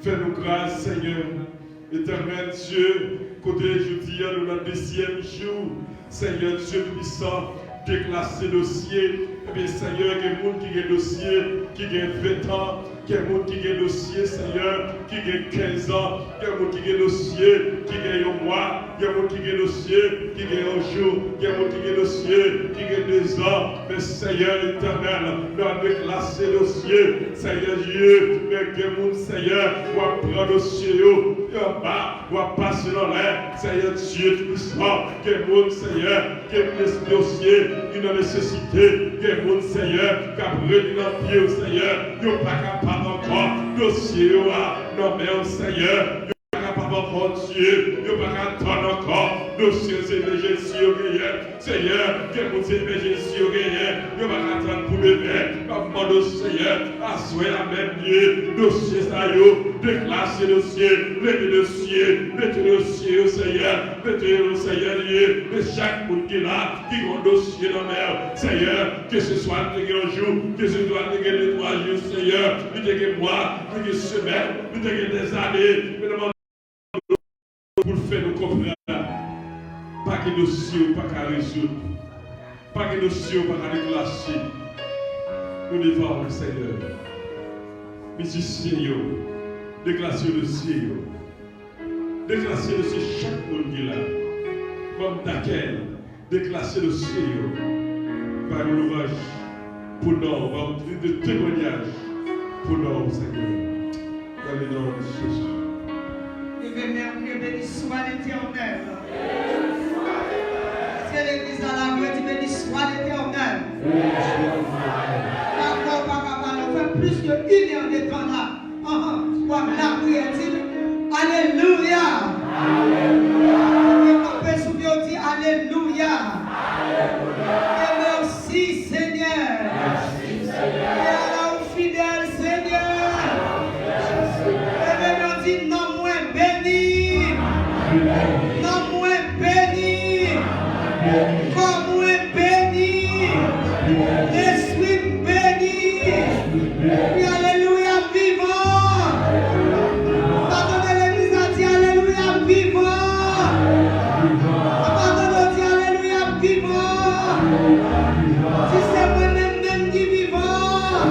Fais-nous grâce, Seigneur. Éternel Dieu, côté jeudi, nous dans le 10e jour, Seigneur Dieu puissant, déclassé dossier. Eh bien, Seigneur, il y a des gens qui ont dossier, qui ont 20 ans, il y a des gens qui ont dossier, Seigneur, qui ont 15 ans, il y a des gens qui ont dossier, qui ont un mois, il y a des gens qui ont dossier, qui ont un jour, il y a des gens qui ont dossier, qui ont 2 ans. Mais Seigneur éternel, nous avons déclassé dossier, Seigneur Dieu, mais il y a des gens, Seigneur, qui vont prendre dossier, en bas, qui vont passer dans l'air, Seigneur Dieu, puissant, il y a des gens, Seigneur, qui ont des dossiers, qui ont nécessité, que mon Seigneur, qui a brûlé dans le pied, Seigneur, il n'est pas capable encore, dossier, non mais au Seigneur, il n'est pas capable encore, Dieu, il n'est pas capable encore, dossier, c'est Seigneur, que mon émergence, il n'est pas capable pour le faire, comme mon Seigneur, assoyer la même Dieu, dossier, ça y est, déclasser dossier, mettez dossier, mettez dossier au Seigneur, mettez au Seigneur, Dieu, et chaque monde qui est là, qui a un dossier dans la mer, Seigneur, que ce soit un jour, que ce soit 2 3 jours, Seieur, des mois, des semaines, des années, pour faire nous comprendre. Pas que dossier ou pas qu'à résoudre. Pas que dossier ou pas qu'à déclasser. Nous devons, Seigneur. Musiciens, déclasser le dossier. Déclasser le dossier chaque monde qui est là. Comme Daquel, déclasser le dossier. Par l'ouvrage pour nous, de témoignage pour nous, Seigneur. Dans le nom de Jésus. béni soit l'Éternel. C'est l'église à la rue, dit béni soit l'Éternel. D'accord, papa, on fait plus que 1 heure de temps là. La prière dit Alléluia. Dit Alléluia. Et merci Seigneur. Et alors fidèle Seigneur. Et bien dit non moins béni. Non moins béni. Comme moins béni. Je suis béni. Et Alléluia vivant. Pardonnez l'église a dit Alléluia vivant. Si c'est moi-même qui vivant,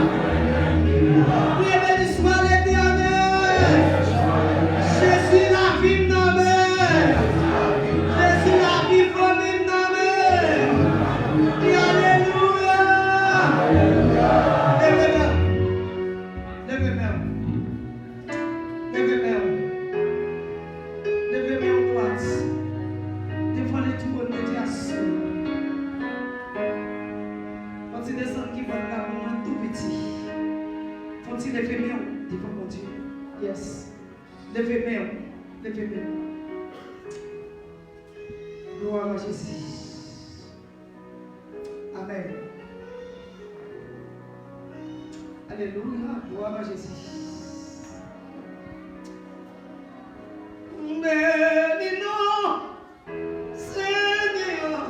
oui, béni soit l'Éternel. Je suis la vie nommée. Je suis la vie famille nommée. Et Alléluia. Levez-moi. Levez-moi. Levez-moi. Levez-moi en droite. Devant les tours de médiation. Faut-il descendre qui va là, tout petit. Faut-il lever mes mains devant mon Dieu? Yes. Levez mes mains. Levez mes mains. Gloire à Jésus. Amen. Alléluia. Gloire à Jésus. Bénis-nous, Seigneur.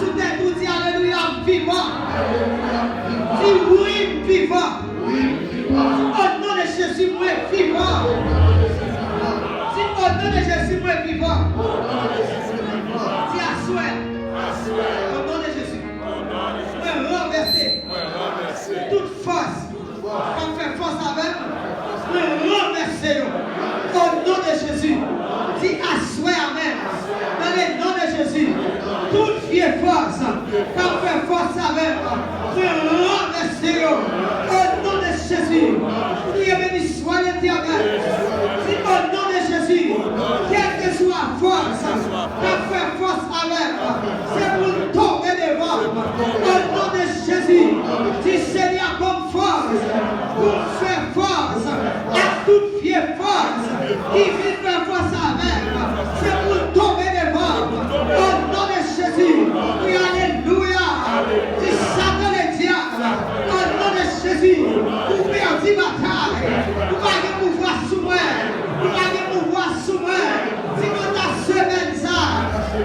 sous tête, tout dit alléluia, vivant. Dis oui, vivant. Au nom de Jésus, moi vivant. Dis au nom de Jésus, moi vivant. Dis à souhait. Au nom de Jésus. Moi renverser. Toute force. Quand fait force avec. Moi renverser. Au nom de Jésus. Dis à souhait, amen. Dans le nom de Jésus. Toute vieille force. Quand fait force avec. Moi renverser. Au nom de Jésus. Priez béni soit l'Éternel. Dis au nom de Jésus. Quelle que soit la force. Quand fait force avec. C'est pour tomber devant. Au nom de Jésus. Dis Seigneur comme force. Pour faire force à toute vieille force qui vit faire force avec. C'est pour tomber devant. Au nom de Jésus. Oui, alléluia. Dis Satan le diable. Au nom de Jésus. Vous perdez bataille. Vous allez pouvoir sous moi. Vous allez pouvoir sous moi. Si vous avez semaine ça,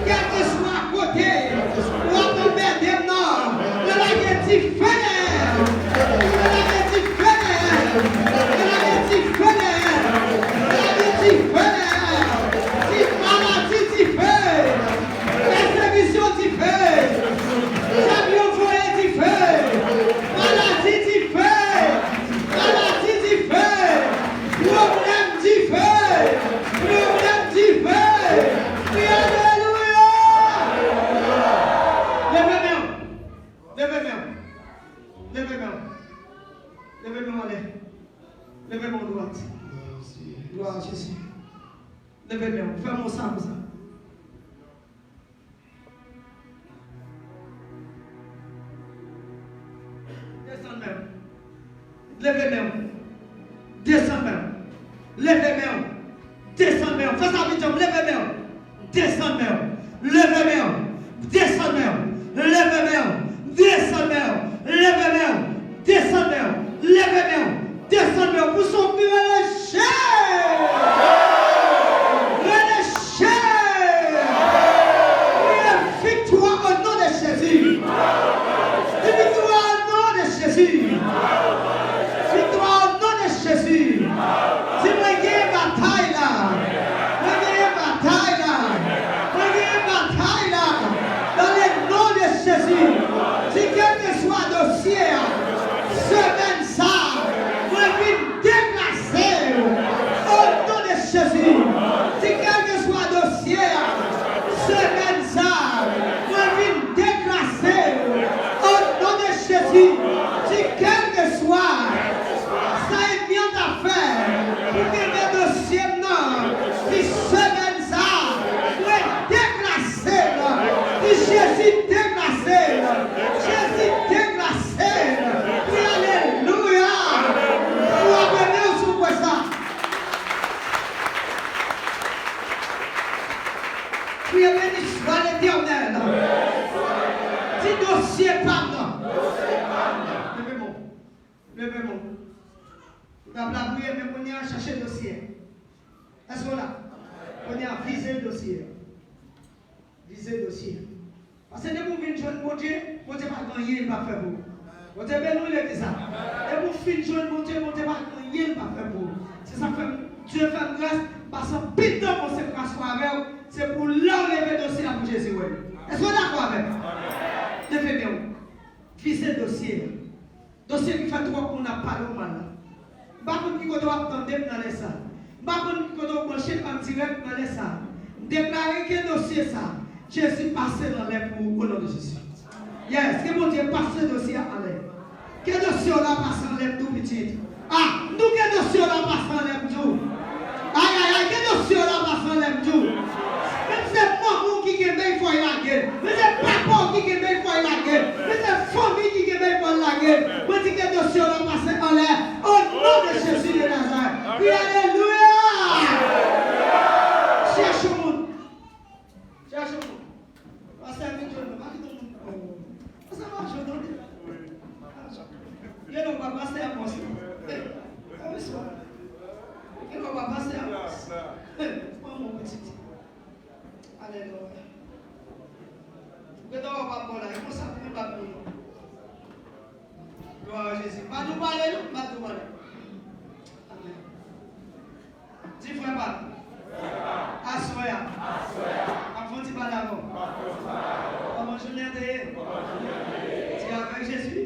quel que soit à côté, vous allez tomber des morts. Vous allez être Levez mon droite. Gloire à Jésus. Levez mes mains. Fais-moi ça comme ça. Descends même. Levez mes mains. Descends même. Levez mes mains. Descends même. Fais ça vite. Levez mes mains. Descends même. Levez mes mains. Descends même. Levez mes mains. Descends même. Levez mes mains. Descends même. Levez mes mains. Descends pour son plus relâché. Relâché. Victoire au nom de Jésus. Victoire au nom de Jésus. Victoire au nom de Jésus. Si vous avez une bataille là, vous avez une bataille là, vous avez une bataille là, dans le nom de Jésus. Si quel que soit le dossier, semaine ça. Déclassé au nom de Jésus. Si quel que soit le dossier, semaine ça, moi je déclassé au nom de Jésus. Si quel que soit, ça est bien d'affaire. Pour que le dossier non, si semaine ça, moi déclassé. Si Jésus déclassé, Jésus déclassé. Alléluia. Priez béni soit l'Éternel. Dis dossier pardon. Levez-moi. Levez-moi. On a la prière, mais on y a cherché le dossier. Est-ce qu'on a? On y a visé le dossier. Visé le dossier. Parce que dès que vous venez jouer mon Dieu pas gagner, il va faire pour vous. Mon Dieu, nous le dit ça. Et vous finissez jouer mon Dieu pas gagner, il va faire pour vous. C'est ça que Dieu fait grâce. Parce que pile de temps, c'est grâce avec vous. C'est pour l'enlever le dossier pour Jésus. Est-ce qu'on est d'accord avec? Levez bien. Visez le dossier. Dossier qui fait trop qu'on n'a pas de mal. Par contre, qui doit attendre dans les salles. Par contre, qui doit brancher en direct dans les salles. Déclarer que le dossier ça, Jésus passe dans l'air pour au nom de Jésus. Yes, que mon Dieu passe le dossier en l'air. Quel dossier on a passé en l'air tout petit? Ah, nous quel dossier on a passé en l'air tout? Aïe, aïe, aïe, quel dossier on a passé en l'air tout? Même c'est maman qui est bien pour la gueule. Mais c'est papa qui est bien pour la gueule. Mais c'est famille qui est bien pour la gueule. Mais c'est quel dossier on a passé en l'air. Au nom de Jésus de Nazareth. Puis alléluia. Cherche au monde. Cherche au monde. Parce que c'est un peu de monde. Ça marche, je donne. Il ne va pas passer à moi. Il ne va pas passer à moi. Mon petit. Alléluia. Je dois pas bon là. Il faut ça pour pas pour nous. Gloire à Jésus. Pas nous parler, nous, pas nous parler. Amen. Dis frère pas. Assoya. Avant de parler avant. Comment je l'ai dit? Tu es avec Jésus?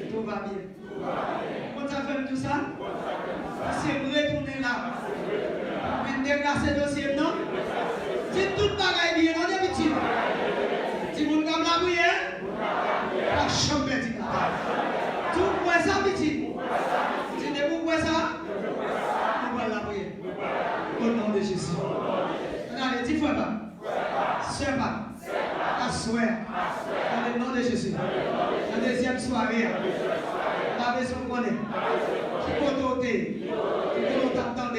Tout va bien. Quand tu as fait tout ça, c'est retourner là. Mais déplacer le dossier, non? Si tout le bagage est bien, on est petit. Si vous ne pouvez pas prier, la chambre est dit. Tout pour ça, petit. Si vous ne pouvez pas ça, vous pouvez la prier. Au nom de Jésus. Allez, dis frère pas. Sœur pas. Assoir. Dans le nom de Jésus. La deuxième soirée. La maison qu'on est. Qui peut t'ôter. Qui peut t'attendre.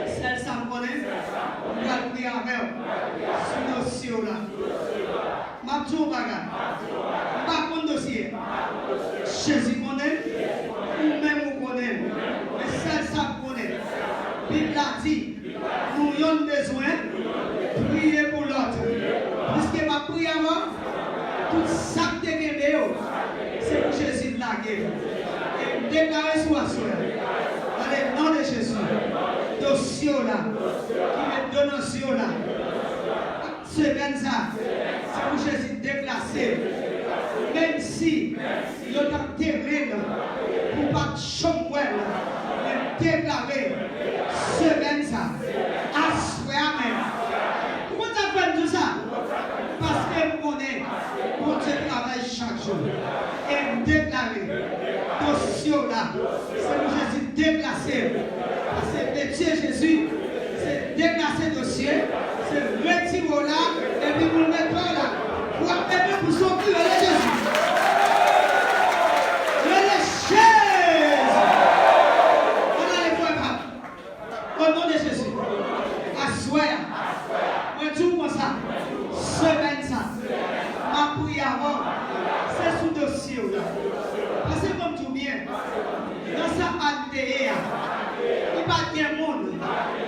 Celle ça me connaît. On va prier avec sur nos cieux là. Ma tour bagarre. Pas mon dossier. Jésus connaît. Ou même vous connaît. Mais celle ça me connaît. Bible a dit, nous avons besoin de prier pour l'autre. Puisque ma prière avant, tout ça que tu as, c'est pour Jésus de la guerre. Et déclarer sur la soeur. Dans le nom de Jésus. Dossier là. Qui me donne dossier là. Semaine ça. C'est pour Jésus déclasser. Même si il y a un terrain pour pas de chambre, mais déclarer. Semaine ça. Assoir même. Pourquoi tu as fait tout ça? Parce que vous connaissez pour Dieu travaille chaque jour. Et déclarer. Dossier là. C'est pour Jésus déplacer. Parce que métier Jésus, c'est déplacer dossier. C'est retirer là. Et puis vous le mettez là. Pour appeler pour son cul. Jésus. Au nom de Jésus, assoir, moi tout comme ça, semaine ça, ma prière avant, c'est sous dossier là. Parce que comme tout bien, dans sa ADR, il n'y a pas de monde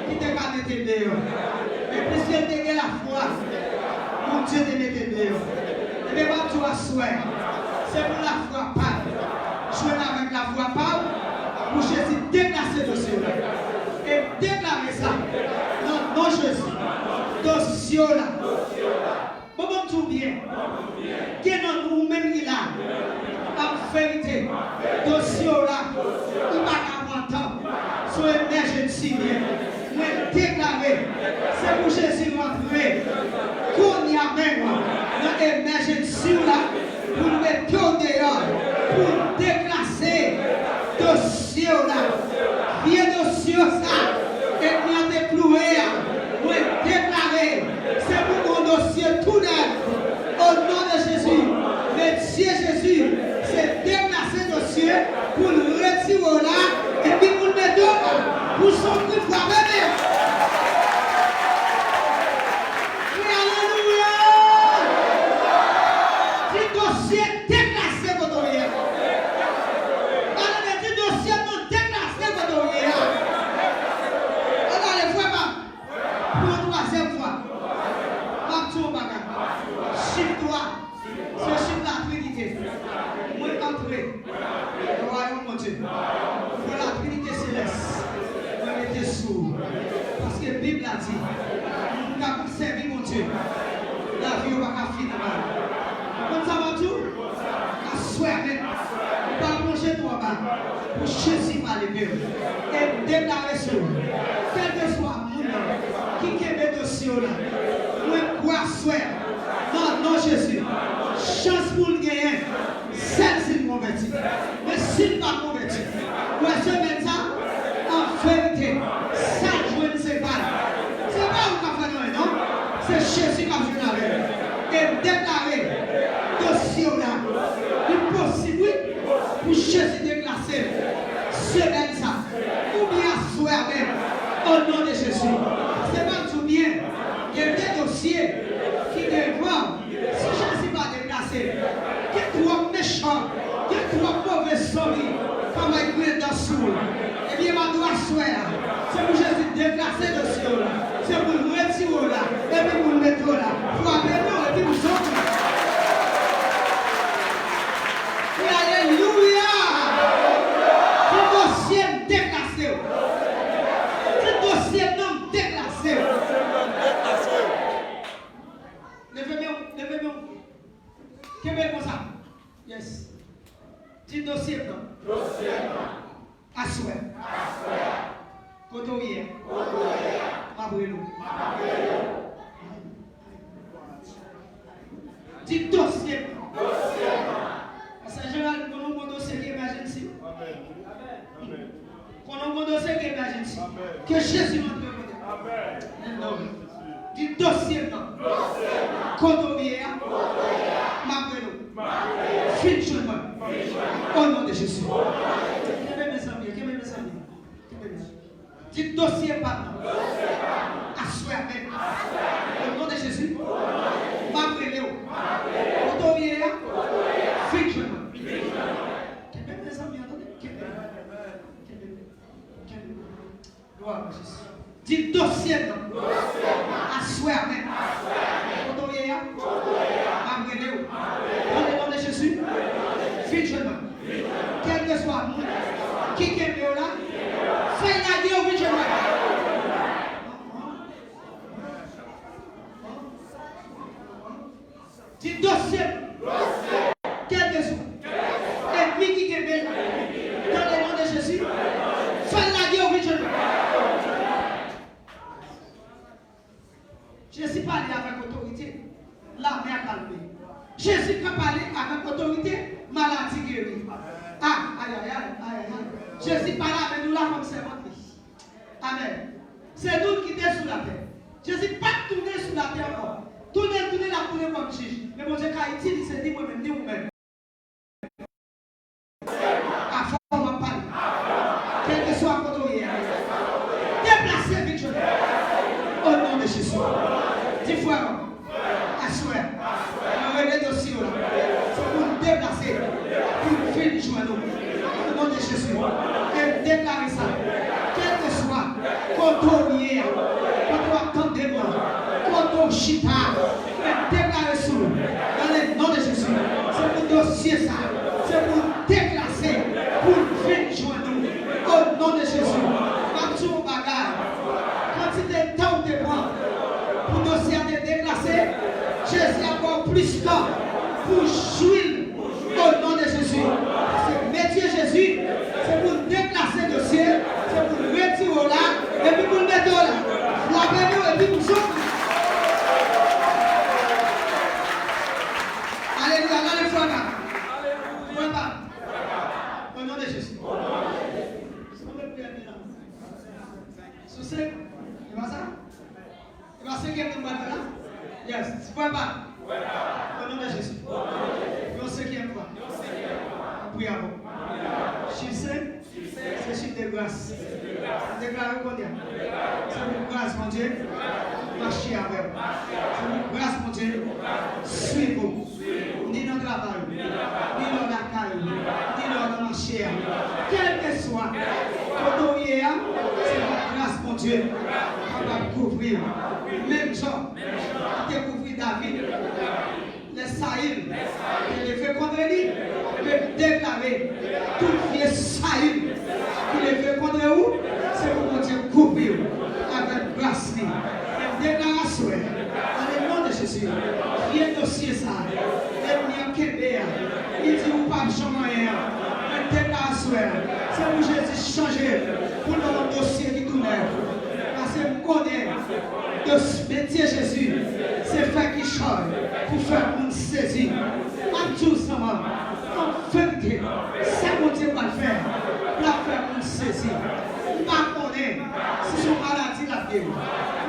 qui te mettre dehors. Mais puisque tu as la foi, mon Dieu te mette dehors. Et bien, moi tout assoir, c'est pour la foi pas. Jouer avec la foi pas, pour Jésus déplacer le dossier là. Et déclarer ça dans nos Jésus. Dossier là. Bon, tout bien. Qui est dans nous-mêmes qui là. En vérité. Dossier là. Il va avoir temps. Soit émergence bien. Mais déclarer. C'est pour Jésus rentrer. Qu'on y a même dans l'émergence là. Pour mettre dehors. Pour déclasser. Dossier là. Viens dossier ça. Et puis on est cloué. Pour déclarer. C'est pour mon dossier tout neuf. Au nom de Jésus. Métier Jésus. C'est déplacer dossier pour le retirer là. Et puis pour le mettre là. Pour son plus fort bébé. Oui, alléluia. Si dossier déplacé votre vie. Le royaume de Dieu. Pour la Trinité céleste. Vous mettez sourd. Parce que la Bible a dit, nous avons servi mon Dieu. La vie ne va pas finir mal. Comme ça va tout? À souhait même. Vous pas plonger toi bas. Pour Jésus par les vieux. Et déclarer sur quel que soit le monde qui est de dossier là. Nous quoi souhait. Non, non Jésus. Chance pour le gagner. Celle-ci est convertie. Mais s'il n'est pas converti, moi je mets ça en vérité. Ça, je ne sais pas. C'est pas vous qui avez fait non? C'est Jésus qui a joué avec. Et déclarer dossier là. Il est possible pour Jésus déclasser. Semaine ça. Ou bien soir même. Au nom de Jésus. C'est pas tout bien. Il y a des dossiers qui devant. Si Jésus va déplacer. Qui est trop méchant, qui est trop mauvais sorti, comme il est dans le soul. Eh bien, ma doigt soit là. C'est pour Jésus déplacer le ciel là. C'est pour le retirer là. Et puis pour le mettre Dis dossier. Parce que généralement, on a un dossier qui est emergency. On a un dossier qui est emergency. Que Jésus m'a demandé. Dis dossier. Condomier. Mabrelo. Fiction. Au nom de Jésus. Dis dossier pardon. Assoir même. Au nom de Jésus. Mabrelo. Condomier. Fiction. Dis dossier. Assoir même. Condomier. Mabrelo. Au nom de Jésus. Fiction. Quel que soit le monde qui est là, fais la vie au vision. Dis dossier. Quel que soit. L'ennemi qui est là, dans le nom de Jésus, fais la vie au vision. Jésus parlait avec autorité, la mer calmée. Jésus peut parler avec autorité, maladie guérie. Ah, aïe, aïe, aïe, aïe, aïe. Jésus parle avec nous là comme c'est menti. Amen. C'est nous qui sommes sous la terre. Jésus pas tourner sous la terre encore. Tourner la tourner comme juge. Mais mon Dieu, quand il dit, c'est dit moi-même, dit vous-même. À fond, on va parler. Quel que soit le côté, déplacer victoire. Au nom de Jésus. Dis frère, assoir. On va les dossiers là. C'est pour nous déplacer. Pour finir joie nous. Au nom de Jésus. Et déclarer ça. Quel que soit, quand on y est, quand on attend des morts, quand on chita, et déclarer ça. Dans le nom de Jésus. C'est pour dossier ça. C'est pour déclasser. Pour finir joie nous. Au nom de Jésus. Pas tout bagage. Quand il est temps de prendre, pour dossier de déclasser, Jésus a encore plus temps pour jouir. Au nom de Jésus. C'est métier Jésus. C'est pour déplacer le dossier. C'est pour le retirer là. Et puis pour le mettre là. Frappez-nous et puis pour ça. Alléluia. Allez, frère. Frère. Au nom de Jésus. Sous ce, il va ça? Il va se gagner une balle là? Yes. Frère. Au nom de Jésus. Au cinquième fois. Prions. Chiffre 5, c'est chiffre de grâce. Déclarez combien? C'est une grâce, mon Dieu. Marchez avec vous. C'est une grâce, mon Dieu. Suivez-vous. Ni dans le travail, ni dans la caille, ni dans le marché. Quel que soit, quand on y est, c'est la grâce, mon Dieu. On va couvrir. Même genre, on a découvert David. Les Saïl, qui les fait contre lui, peut déclarer tout qui est Saïl, qui les fait contre vous, c'est pour mon Dieu couvrir avec grâce. Et déclaration, dans le nom de Jésus, qui est dossier ça, il dit ou pas changer, une déclaration, c'est pour Jésus changer pour notre dossier qui tourne. Parce que je connais de métier Jésus, c'est faire qui change pour faire une saisie. En tout ça, en vérité, c'est mon Dieu va le faire pour faire une saisie. Pas connaître si son maladie la vie,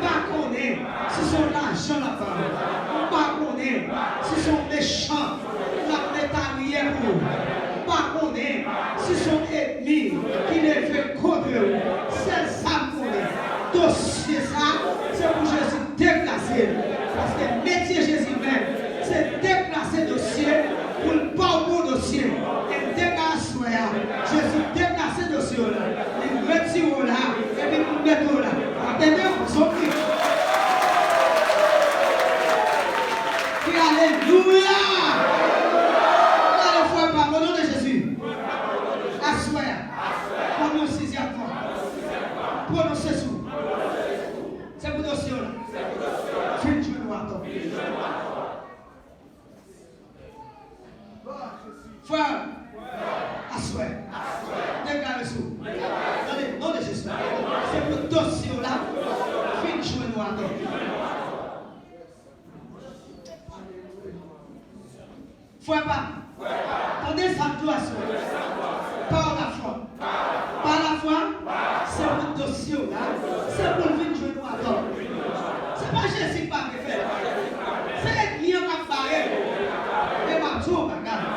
pas connaître si son argent la part, pas connaître si son méchant la métallière pour, pas connaître si son ennemi qui les fait contre eux, c'est ça pour dossier ça, c'est pour Jésus déplacer. Parce que métier Jésus même, c'est déplacer dossier pour le pas au bon dossier. Et déplacer, Jésus déplacer dossier là, il retire là, et puis il met là. Attendez, on s'en prie. Alléluia! Allez, frère, par le nom de Jésus. Assoir. Pendant 6e fois. Prononcez sous. C'est pour dossier là. attendre. Foi pas. Attendez ça toi par la foi. Par la foi, c'est pour le dossier là. C'est pour le vide jouer nous attendre. C'est pas Jésus qui va faire. C'est qui va faire. Et ma tour bagarre.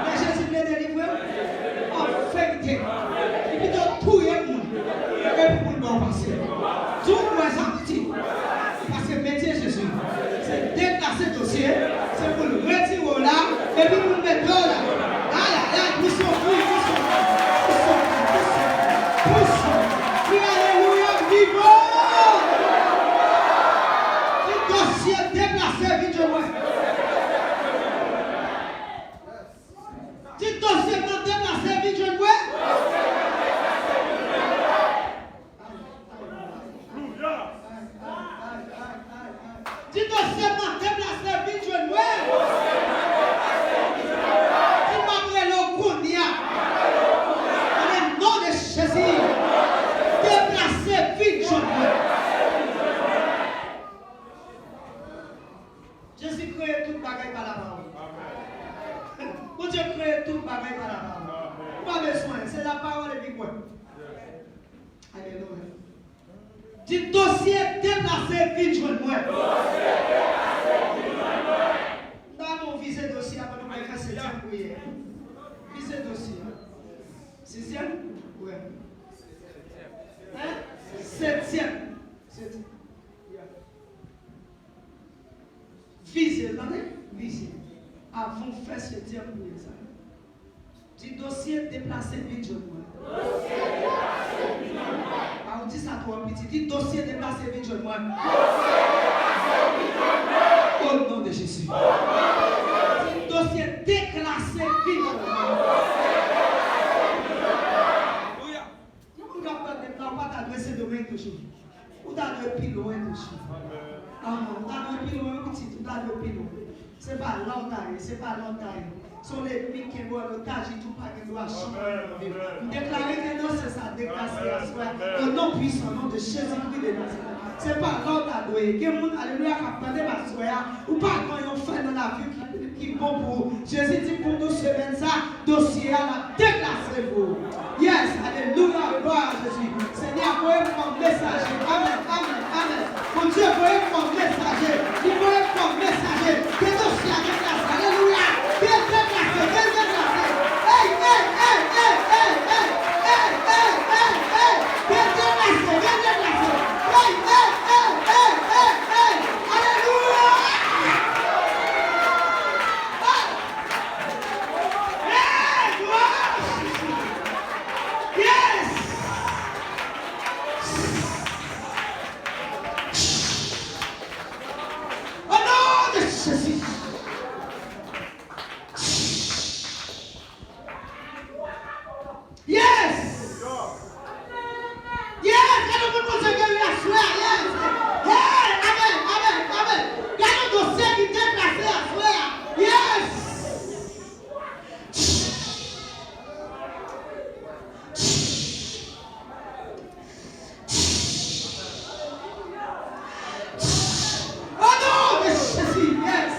Mais Jésus l'a délivré en vérité. Et puis tout est monde. Et pour le bon passer. Tout le samedi. Parce que métier Jésus, c'est déplacer le dossier, c'est pour le retirer là, et puis pour le mettre là. Là, mission, puis alléluia, vivant. Le dossier déplacé, vite, je vois. Le dossier déplacé, vite, je vois. Si ton serment déplace vite, je ne vois. Si ma le Kounia, dans le nom de Jésus, déplace vite, je ne vois. Jésus crée tout bagaille par la parole. Mon Dieu crée tout bagaille par la parole. Pas besoin, c'est la parole et puis quoi. Alléluia. Du dossier déplacé vite, je ne vois. Dans mon visé dossier, après nous faire septième prière. Visé dossier. Sixième? Oui. Septième. Visé, attendez? Visé. Avant de faire septième prière. Du dossier déplacé vite, je ne vois. On dit ça toi petit. Dis dossier déplacé vite, je le vois. Au nom de Jésus. Dis dossier déclassé vite, je le vois. On ne va pas t'adresser de loin toujours. On t'adresse plus loin toujours. On t'adresse plus loin petit. On t'adresse plus loin. Ce n'est pas longtemps, c'est pas longtemps. Sont les ennemis qui vont l'otage et tout pas qui doit changer. Déclarer que non, c'est ça, déclasser à soi. Au nom puissant, au nom de Jésus-Christ de Nazareth. Ce n'est pas l'autre à douer. Que mon alléluia, capable ma soeur, ou pas quand ils ont fait dans la vie qui est bon pour vous. Jésus dit pour nous semaine ça, dossier à la déclasser vous. Yes, alléluia, gloire à Jésus. Seigneur, voyez comme messager. Amen, amen, amen. Mon Dieu, voyez comme messager. Il voyez comme messager. Que dossier à déclasser. Alléluia. Bien déplacé, bien déplacé. Hey, hey, hey, hey, hey, hey, hey, hey, hey, hey. Bien déplacé, bien déplacé. Hey, hey, hey, hey, hey, hey. Alléluia. Hey, gloire. Yes. Au nom de Jésus. Yes! Yes! Quand nous pouvons se guérir à soi, yes! Hey! Amen! Amen! Amen! Quand nous dossiers qui déplacés à soi, yes! Oh non! De Jésus, yes!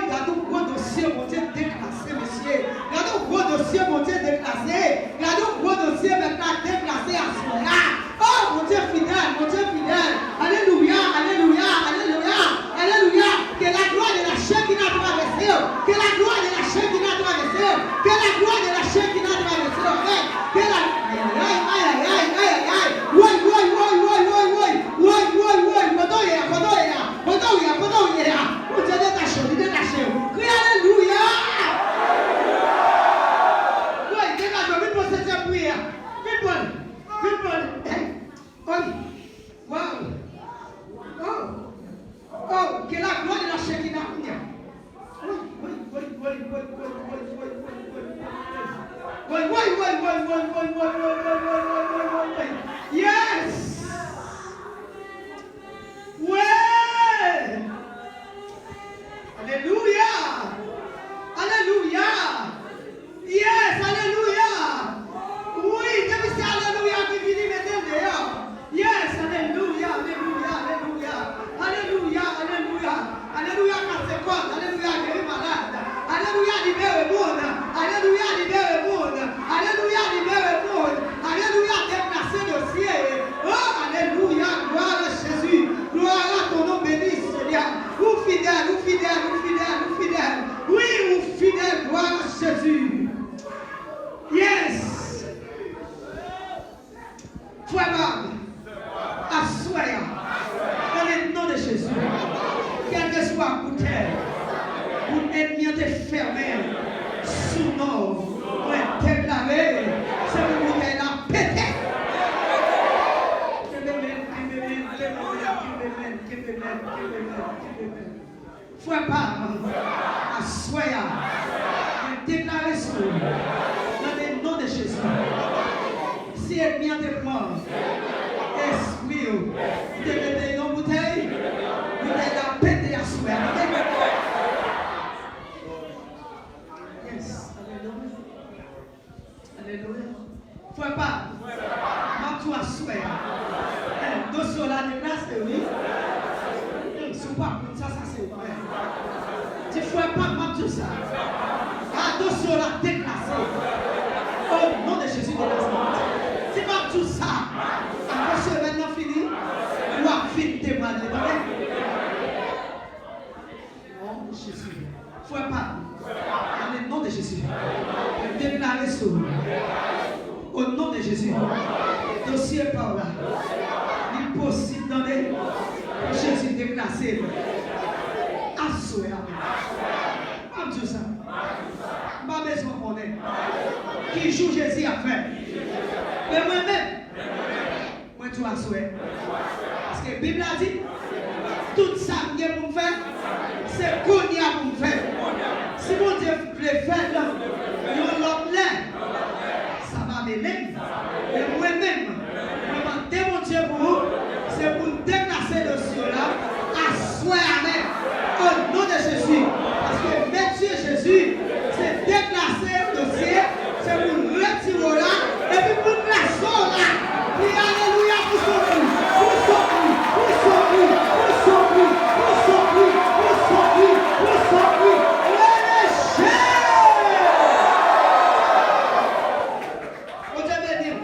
Gardons gros dossier, mon Dieu, déclassé, monsieur. Gardons gros dossier, mon Dieu, déclassé. Gardons gros dossier, maintenant déclassé à ce moment-là. Oh, mon Dieu fidèle, mon Dieu fidèle. Alléluia, alléluia, alléluia, alléluia. Que la gloire de la chair qui n'a traversé. Que la gloire de la chair qui n'a traversé. Que la gloire de la chair qui n'a traversé. Amen. Que la... Aïe, aïe, aïe, aïe, aïe, aïe. Oui. Mon Dieu, détaché. Crie alléluia. Oui, dégage, vite pour cette prière. Vite pour. Wow. Oh, que la gloire de la Shekinah. Yes. Ouais. Alléluia. Alléluia. Yes, alléluia. Oui, depuis c'est alléluia qui vient mettre dehors. Yes, alléluia, alléluia, alléluia. Alléluia, alléluia. Alléluia, quand c'est quoi? Alléluia, guérir malade. Alléluia, libérer le monde. Alléluia, libérer le monde. Alléluia, libérer le monde. Alléluia, déplacer le ciel. Oh, alléluia, gloire à Jésus. Gloire à ton nom béni, Seigneur. Ou fidèle, ou fidèle, ou fidèle, ou fidèle. Oui, ou fidèle, gloire à Jésus. Yes. Frère Bob, assoyez dans le nom de Jésus. Quel que soit le terre, vous êtes bien fermé sous nos, vous êtes déclaré, c'est vous qui êtes la pété. Frère Bob, assoyez, déclarez sur dans le nom de Jésus. Si elle vient de mort, esprit, vous mettez une bouteille, vous mettez la pété à souhait. Yes, alléluia. Frère pas, ma toi souhait. Deux sur la déplace, oui. Si pas ça, c'est vrai. Tu ne fais pas ma tout ça. Ah, deux sur la déplace. Au nom de Jésus de Nazareth. Si pas tout ça, après ce maintenant fini, ou à fin témoigner. Au nom de Jésus. Faut pas. Dans le nom de Jésus. Déclarer sur. Au nom de Jésus. Dossier par là. L'impossible dans les. Jésus déplacé. Assoé. Pas tout ça. Pas besoin de connaître. Qui joue Jésus à faire. Mais moi-même, moi tu as souhait. Parce que la Bible a dit, tout ça que je pour faire, c'est qu'on y a pour faire. Si mon Dieu veut faire l'autre ça va m'aimer. Mais moi-même, je vais mon Dieu pour vous, c'est pour déplacer le ciel là, à souhait avec, au nom de Jésus. Parce que Monsieur Jésus, c'est déplacer le ciel, c'est pour retirer là. Et puis pour la soeur là, puis alléluia pour son prix, pour son prix, pour son prix, pour son prix, pour son prix, pour son prix, pour son prix. On te dire,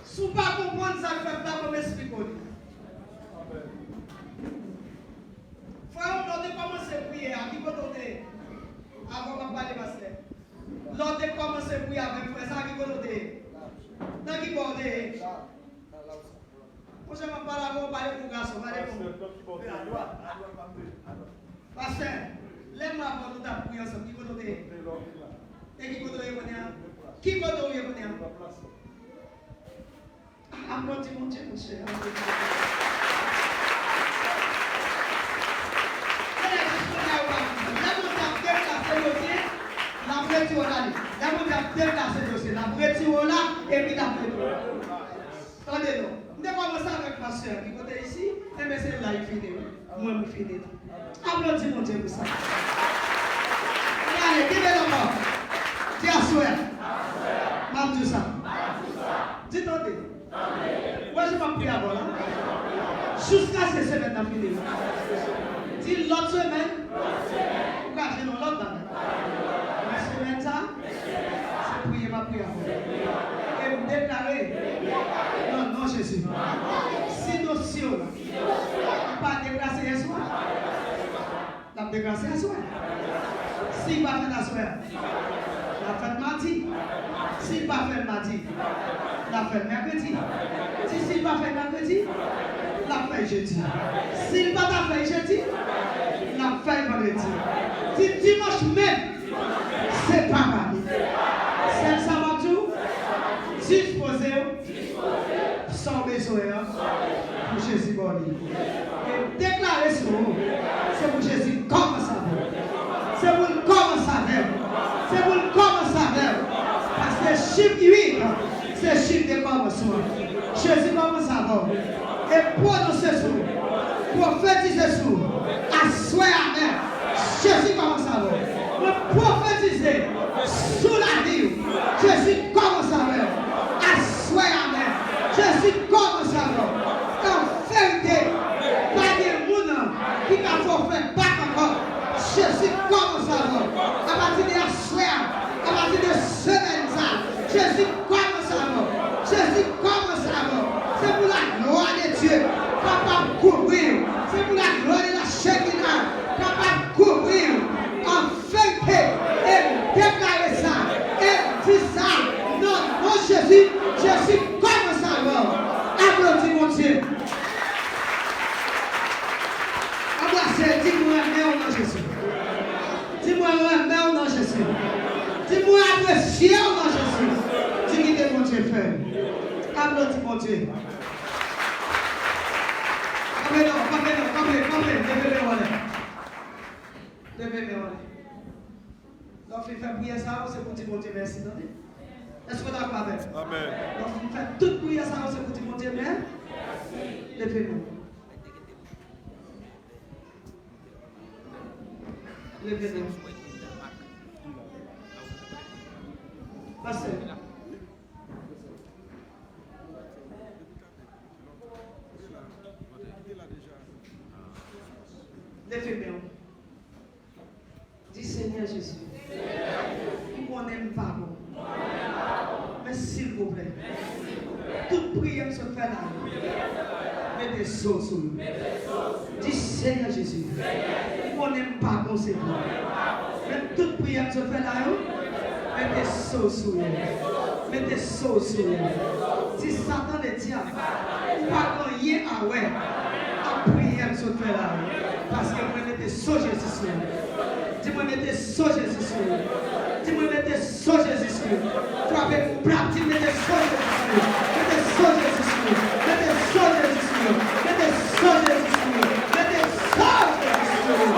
si vous ne comprenez pas ça, faites là pour m'expliquer. Frère, on doit commencer à prier, à qui peut donner, avant de parler de pasteur. L'autre commence à prier avec frère, ça qui peut donner. Dans qui peut donner. Moi, je ne vais pas là pour parler pour garçon, parler pour. Pasteur, lève-moi avant de ta prière ensemble, qui peut donner. Et qui peut donner. Qui peut donner. Applaudis mon Dieu, mon cher. Et puis la attendez-nous. Nous devons commencer avec ma soeur qui est ici. Et bien c'est là qu'il finit. Moi, je finis. Applaudis mon Dieu pour ça. Allez, dis-le encore. Dis à soeur. M'am dit ça. Dis-toi. Moi, je vais prier avant là. Jusqu'à cette semaine, on finit. Dis l'autre semaine. Pourquoi j'ai l'autre semaine? La semaine, ça, c'est prier ma prière. Et vous déclarez. Non, non, Jésus. Si nous sommes pas déclassés ce soir, la déclassé ce soir. Si pas fait la soirée, la fête mardi. Si pas fait mardi, la fête mercredi. Si pas fait mercredi, la fête jeudi. Si pas fait jeudi, la fête vendredi. Si dimanche même, c'est pas mal. C'est ça va tout. Disposez sans besoin pour Jésus Boni. Et déclarer ce mot, c'est pour Jésus comme ça. C'est pour le commencer à faire. C'est pour le commencer à faire. Parce que chiffre 8, c'est chiffre de commencement. Jésus commence à voir. Et prononcer ce mot. Prophétiser ce mot. Assoyer à mer. Jésus commence à voir. Le prophétiser sous la vie. Jésus commence à voir. Assoyer à mer. Jésus commence à voir. En vérité, pas de monde qui n'a pas fait pas encore. Jésus commence à voir. À partir de la soirée, à partir de semaine, Jésus commence à voir. Jésus commence à voir. C'est pour la gloire de Dieu. Capable de couvrir. C'est pour la gloire de la Shekinah. Capable de couvrir. En vérité. Et déclarer ça. Et dire ça. Non, non, Jésus. Jésus commence à voir. Applaudis mon Dieu. Dis-moi un au nom de Jésus. Dis-moi un au nom de Jésus. Dis-moi apprécier au nom de Jésus. Dis qu'il est mon Dieu fait. Applaudis mon Dieu. Levez-moi. Donc, il fait prier ça, c'est pour dire mon Dieu merci. Est-ce que vous êtes d'accord avec? Amen. Donc, il fait toute prière ça, c'est pour dire mon Dieu merci. Levez-moi. Levez-moi. Passez. Levez-moi. Dis Seigneur Jésus. Moi, on n'aime pas bon. Mais s'il vous plaît. Toute prière se fait là. Mettez sauce sur nous. Dis Seigneur Jésus. On n'aime pas bon Seigneur. Mais toute prière se fait là. Mettez sauce sur nous. Mettez sauce sur nous. Si Satan le diable, pas gagner à ouais. La prière se fait là. Parce que moi mettez sauce Jésus sur nous. Dis-moi mettez sauce Jésus sur nous. Dis-moi mettez sauce Jésus sur nous. Frappez pratique mettez sauce Jésus sur nous. Mettez sauce Jésus sur nous. Mettez sauce Jésus sur nous. Mettez sauce Jésus sur nous. Mettez sauce Jésus sur nous.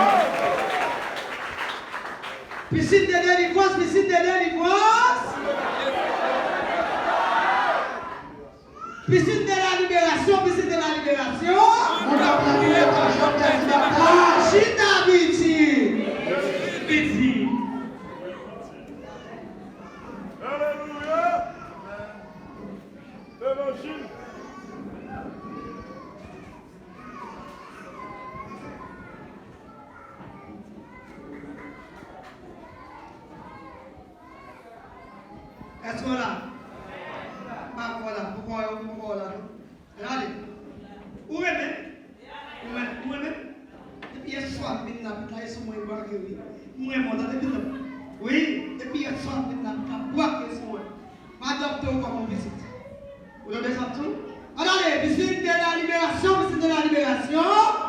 Piscine de délivrance, piscine de délivrance. Piscine de la libération, piscine de la libération. Chita Biti. Biti. Alléluia. Évangile. Est-ce qu'on l'a? Pas voilà. Pourquoi là? Regardez. Où est-ce? Où est-ce? Depuis hier soir, je suis là, je suis là, oui, depuis hier soir, je suis là, je suis là. Ma docteur, comment visite? Vous avez ça tout? Regardez, visite de la libération, visite de la libération.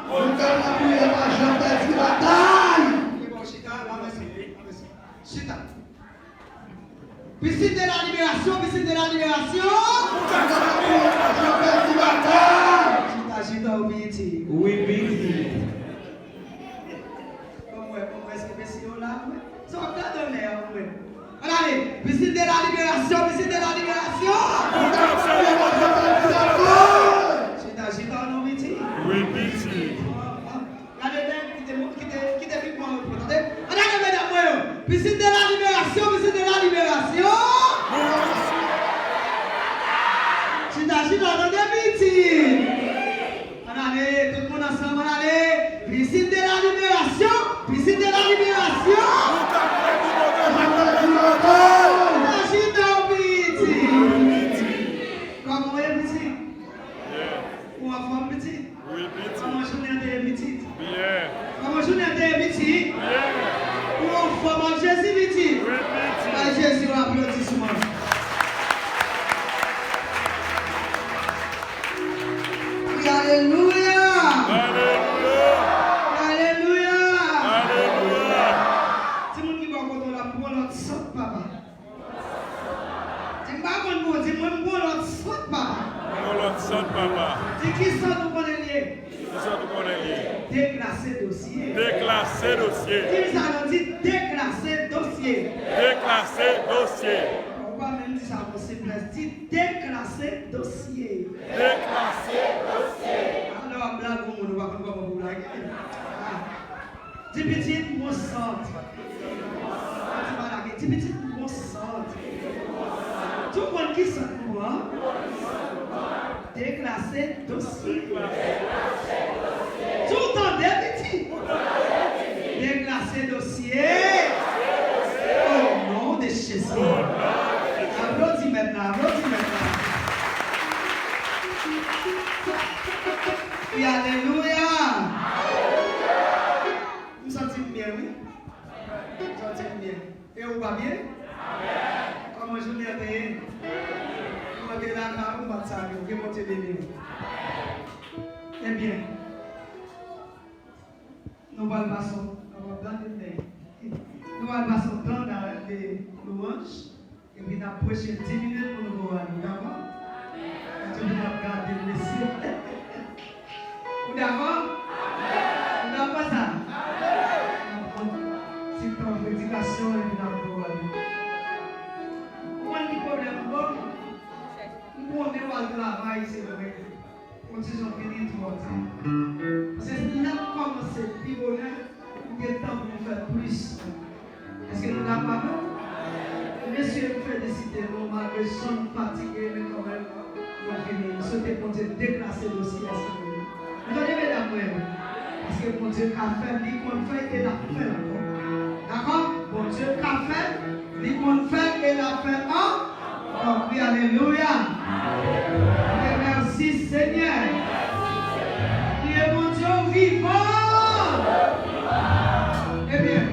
On donne la prière à Jean-Baptiste qui bataille. Bon, Chita, merci. Chita. Visite de la libération, visite de la libération. On donne la prière à Jean-Baptiste qui bataille. Chita, obéit. Oui, Biti. Comment est-ce que c'est là? Ça va donner, allez, visite de la libération, visite de la libération. C'est dans nos métiers. Oui, Biti. Regardez, qui te fait quoi? Regardez, mesdames, visite de la libération, visite de la libération. C'est dans nos métiers. Regardez. Moi, femme petite. Oui, petit. Comment je n'ai pas petite. Bien. Comment je n'ai pas petite. Bien. Pour femme Jésus petite. Oui, petit. Jésus applaudissement. Oui, alléluia. Alléluia. Alléluia. Alléluia. C'est mon qui va contre la pour notre sang, papa. C'est pas mon mot, c'est mon pour notre sang, papa. L'autre son papa. C'est qui ça nous connaît lié? Ça nous connaît lié. Déclasser dossier. Déclasser dossier. Qui ça nous dit déclasser dossier? Déclasser dossier. On va même dire ça pour simple. Dit déclasser dossier. Déclasser dossier. Alors, blague, on ne va pas vous blaguer. Dis petit, mon sang. Dis petit, mon sang. Tout le monde qui sent moi. Déclasser dossier. Tout le temps, petit. Déclasser dossier. Au nom de Jésus. Applaudis maintenant, applaudis maintenant. Et alléluia. Vous vous sentez bien, oui? Vous vous sentez bien. Et vous va bien? Comment je l'ai payé? Vous avez la carte, vous va savoir, vous pouvez monter les livres. Eh bien, nous allons passer dans les louanges. Et puis, dans les prochaines 10 minutes, pour nous voir. D'accord? Tu vas regarder le messieurs. Vous d'accord? Vous d'accord ça? C'est ton prédication et puis dans le voir. Comment est le problème? Nous on est au travail, c'est vrai. Continuons à venir tout. C'est là comme c'est plus bonheur, il y a temps pour nous faire plus. Est-ce que nous l'avons pas? Monsieur, vous félicitez nous, malgré sommes fatigués, mais quand même, nous venons. Nous souhaitons pour Dieu déclasser le dossier. Attendez, mesdames, parce que mon Dieu qu'a fait, il qu'on fait et l'a fait encore. D'accord? Mon Dieu qu'a fait, il qu'on fait et l'a fait encore. Oui, alléluia. Et merci Seigneur. Il est mon Dieu vivant. Eh bien.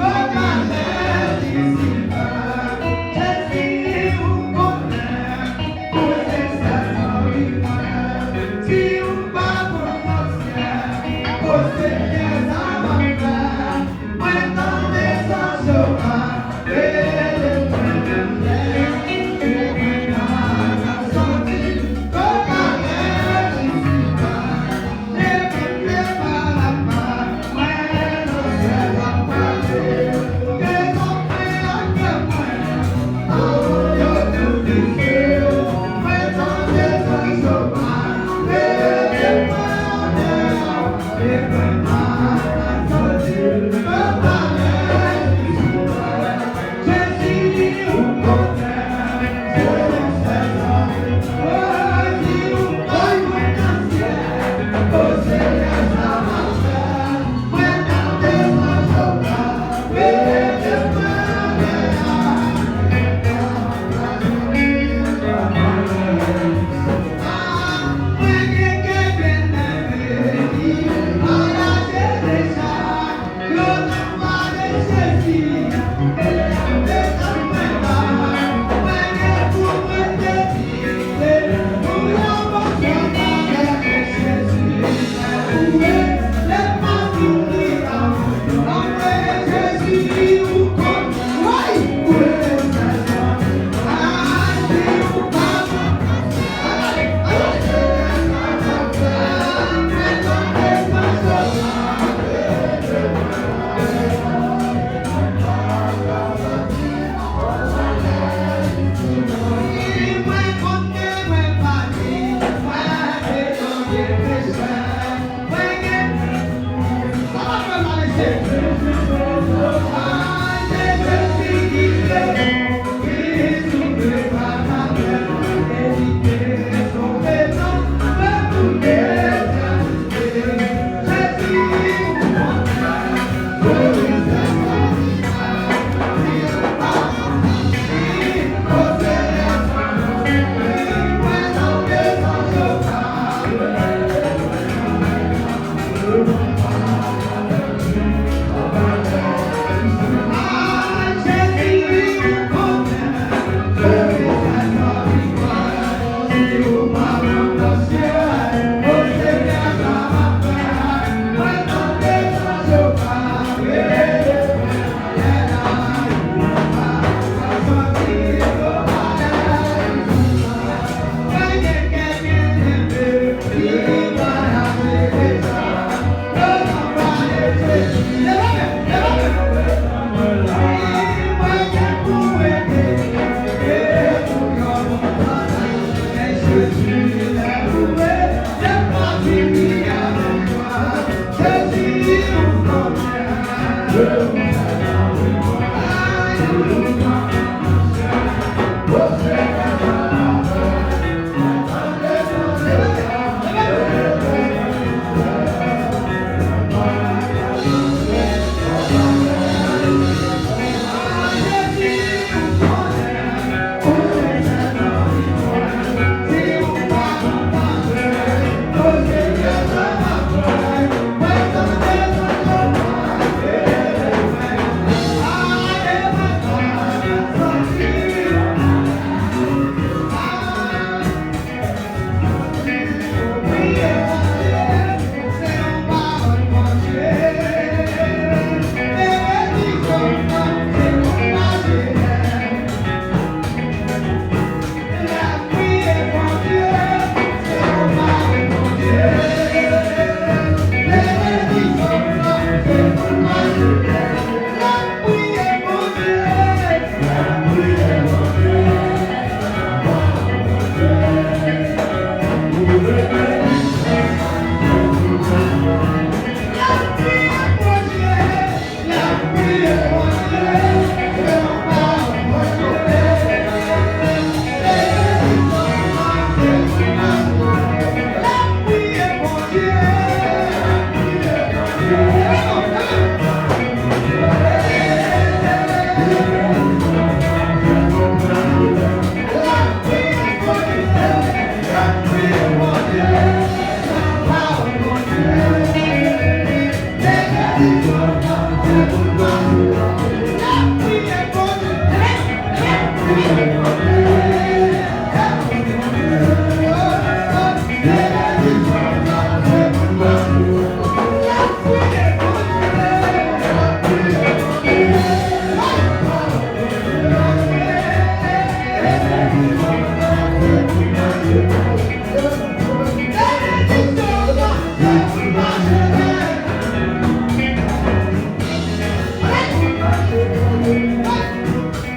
Oh!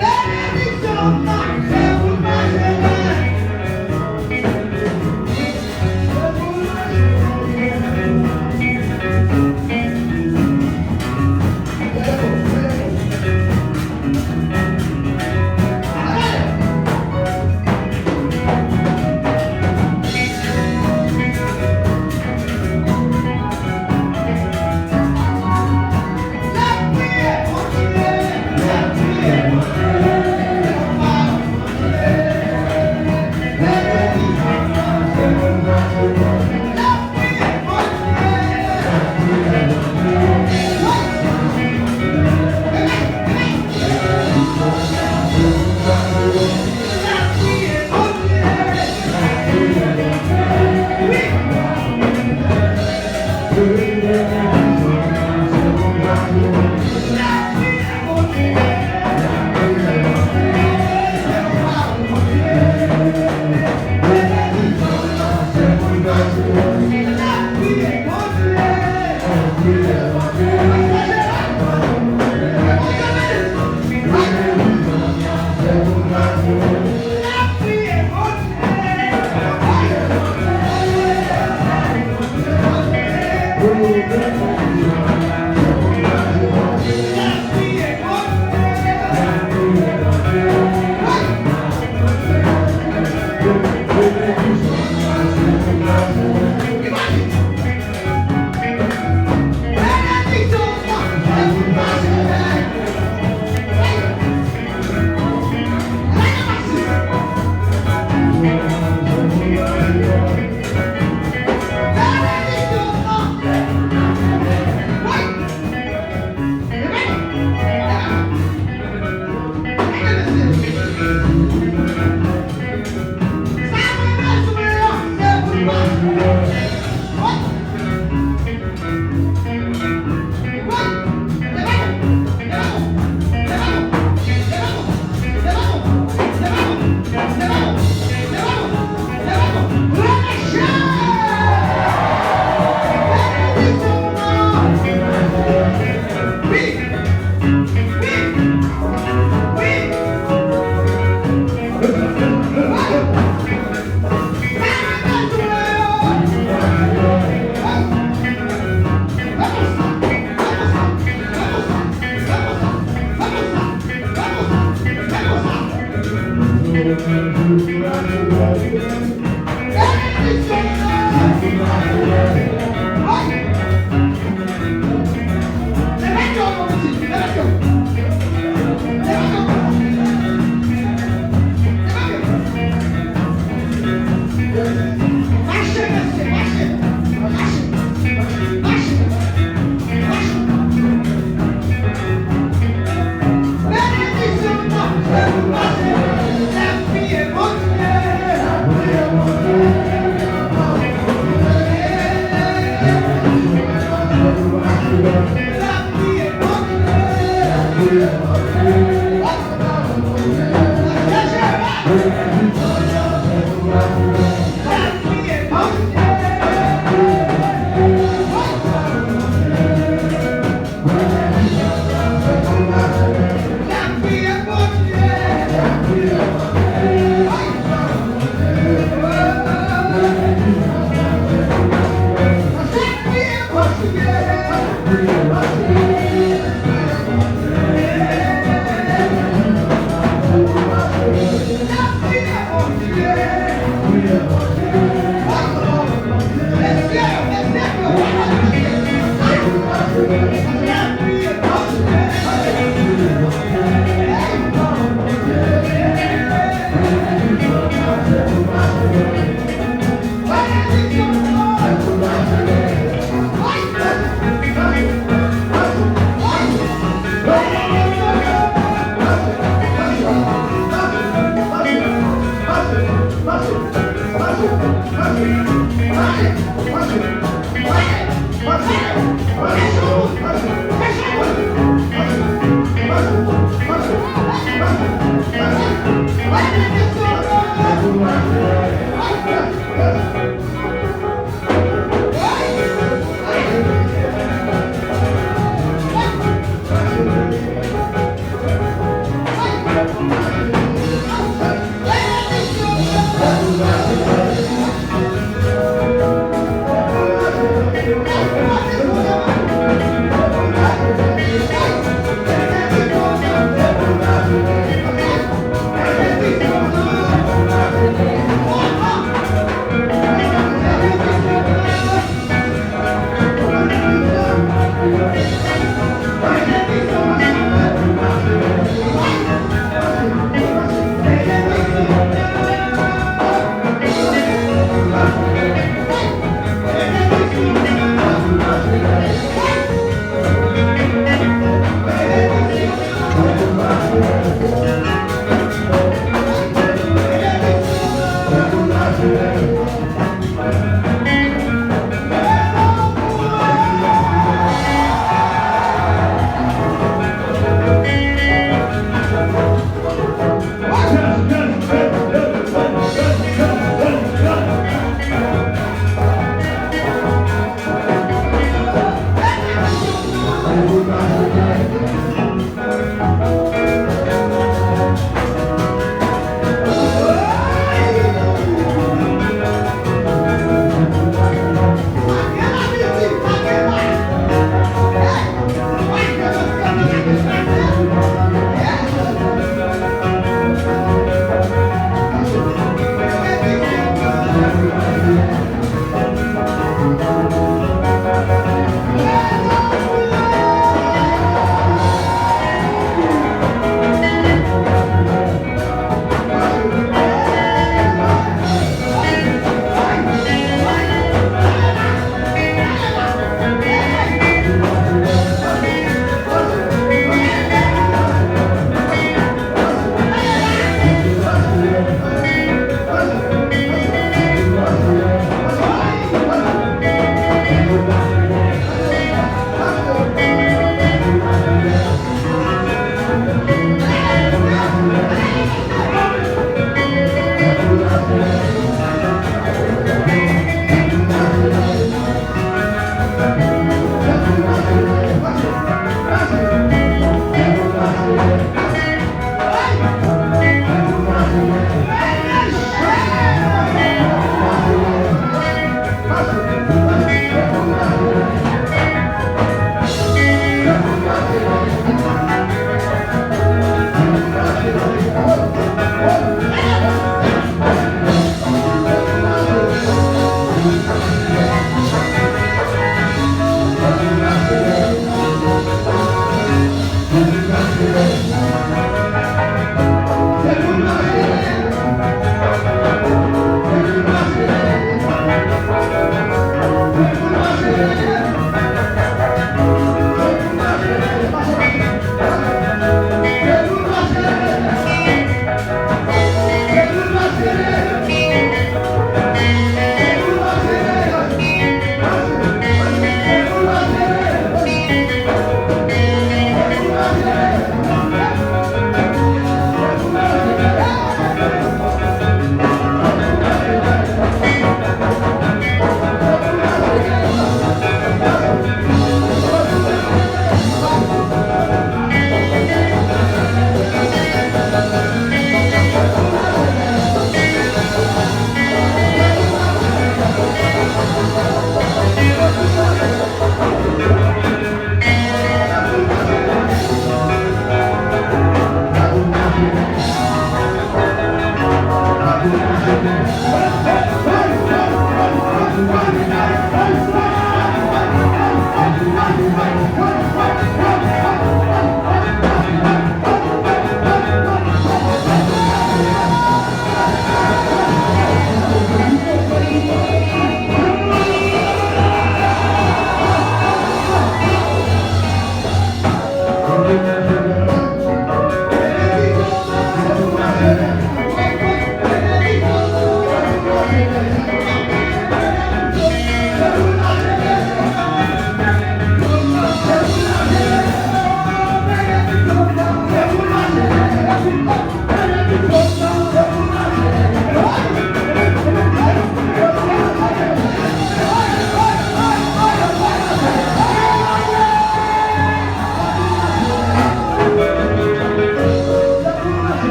Let it be so much.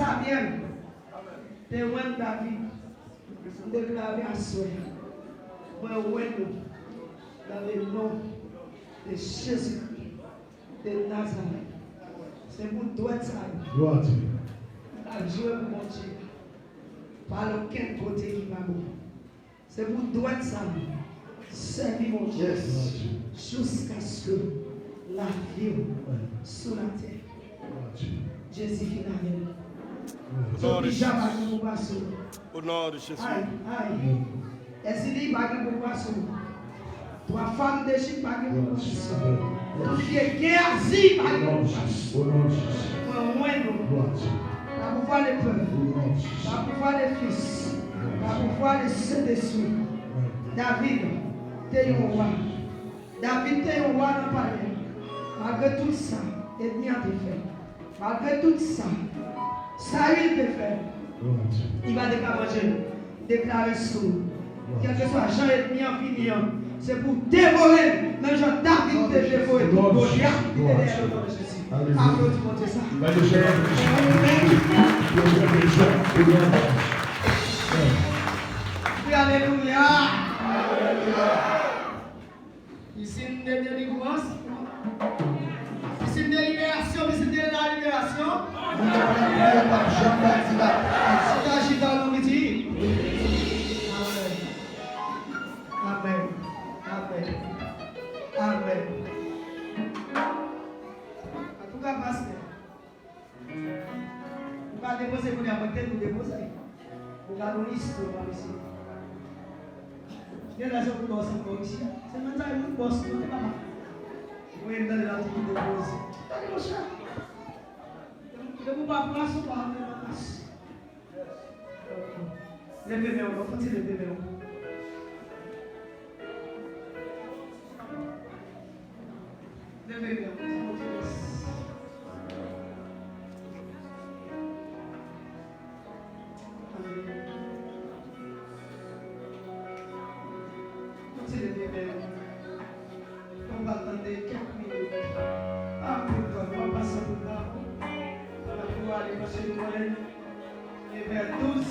Samuel, de Wen David, déclaré à soi, moi, dans le nom de Jésus de Nazareth. C'est pour toi ça. Gloire à Dieu. La joie pour mon Dieu. Par aucun côté qui va bon. C'est pour toi ça. Servir mon Dieu. Jusqu'à ce que la vie sur la terre. Jésus qui n'a rien. Au nom de Jésus. Aïe, aïe. Est-ce qu'il y a un poisson? Toi, femme de Chine, pas de poisson. Toi, qui est guerre, pas de poisson. Moi, pas pouvoir les peuples, pas pouvoir les fils, pas pouvoir les Saint-Esprit. David, tu es un roi. David, tu es un roi dans le palais. Malgré tout ça, ennemi a été fait. Malgré tout ça, ça il peut faire. Il va déclarer sous. Quel que soit Jean ennemi en finir, c'est pour dévorer. Mais Jean David te dévorer. Goliath, il est derrière le nom de Jésus. Applaudis-moi ça. Oui, alléluia. Ici une délivrance. Ici une libération. Ici une libération. C'est agitant nous dit. Amen. Amen. Amen. En tout cas, pasteur, vous allez déposer pour les apporter, vous déposer. Vous allez nous liste ici. Il y a des gens qui bossent encore ici. C'est maintenant que vous bossez, vous n'êtes pas mal. Vous êtes dans l'activité de pause. Allez, mon cher. Ne vous pas prendre son pas de la place. Levez-moi, on va faire le bébé. Levez-moi. On va attendre quelques minutes. Après, on va passer pour là. On va pouvoir aller passer le collège. Et vers 12.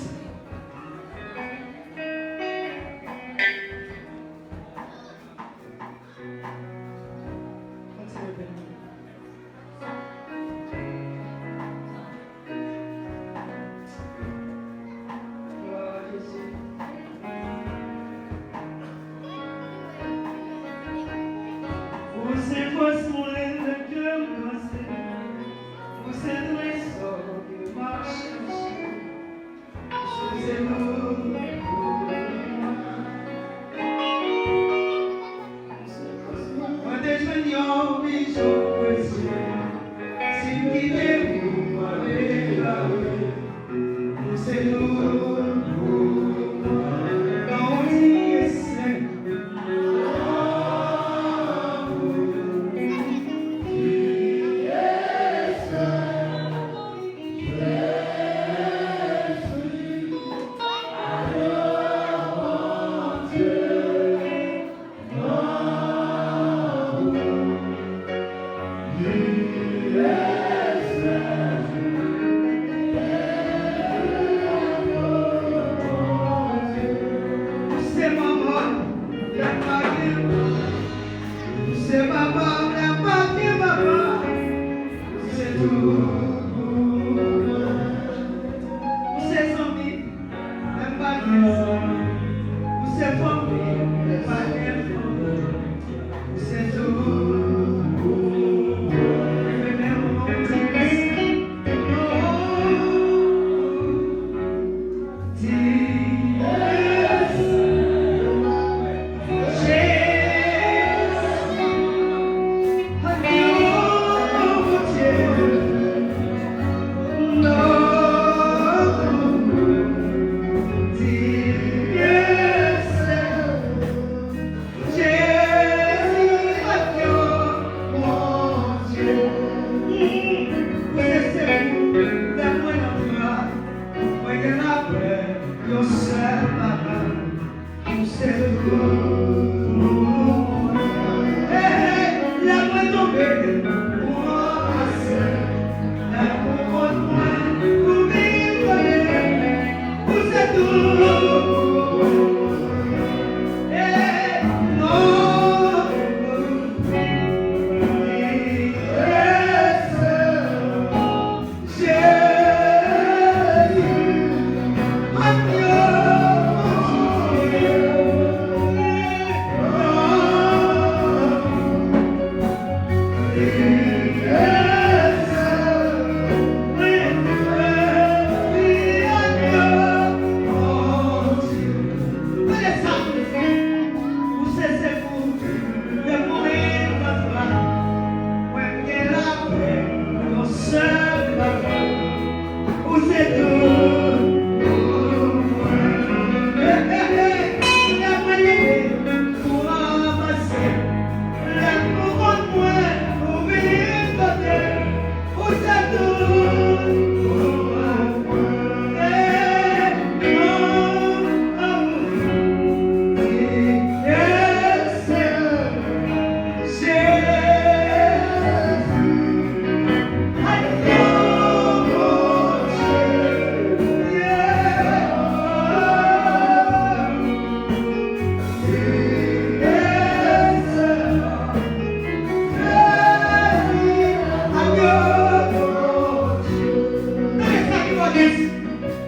police,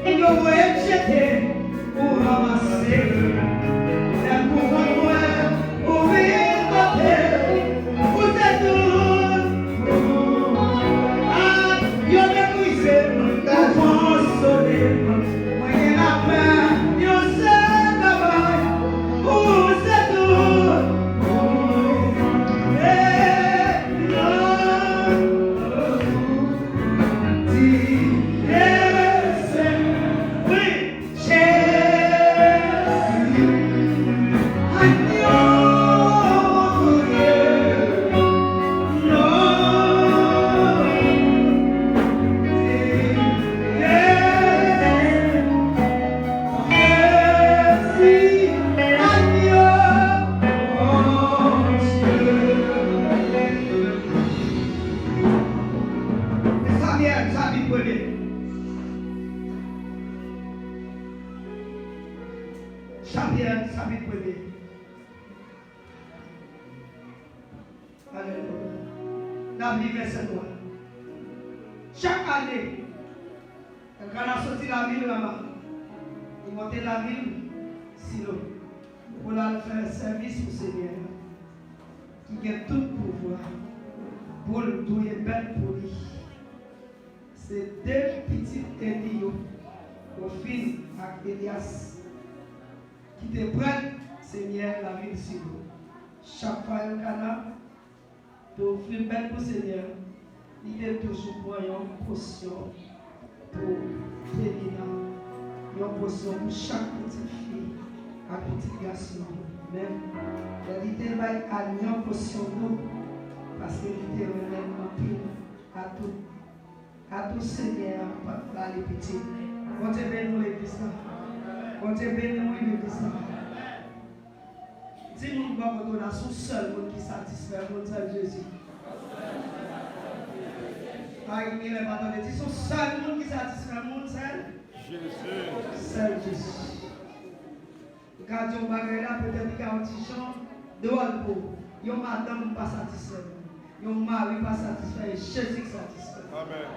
ils ont jeté pour ramasser. Et pour moi, ouvrir la paix, vous êtes tous. Ah, ils ont débrisé, ils ont sonné. Moi, j'ai la paix, ils ont fait la main, vous êtes tous. Chaque année, quand on a sorti la ville là-bas, ils montaient la ville, sinon, pour aller faire un service au Seigneur, qui a tout pouvoir, pour le douiller belle pour lui. C'est deux petites Élios, au fils avec Elias, qui te prennent, Seigneur, la ville sur vous. Chaque fois, un canard, tu offres belle pour Seigneur. Il est toujours pour une potion pour Pénina, une potion pour chaque petite fille et petit garçon. Même, il était à une potion nous, parce qu'il était vraiment pire à tout Seigneur, pas les petits. On te bénit l'église. On te bénit l'église. Dis-nous que nous avons son seul monde qui satisfait notre Jésus. Il n'est pas donné. Dis son seul monde qui satisfait le monde, c'est Jésus. Seul Jésus. Quand on va là, peut-être qu'il y a un petit champ de pour. Il y a une madame pas satisfait. Il y a un mari pas satisfait. Jésus satisfait. Amen.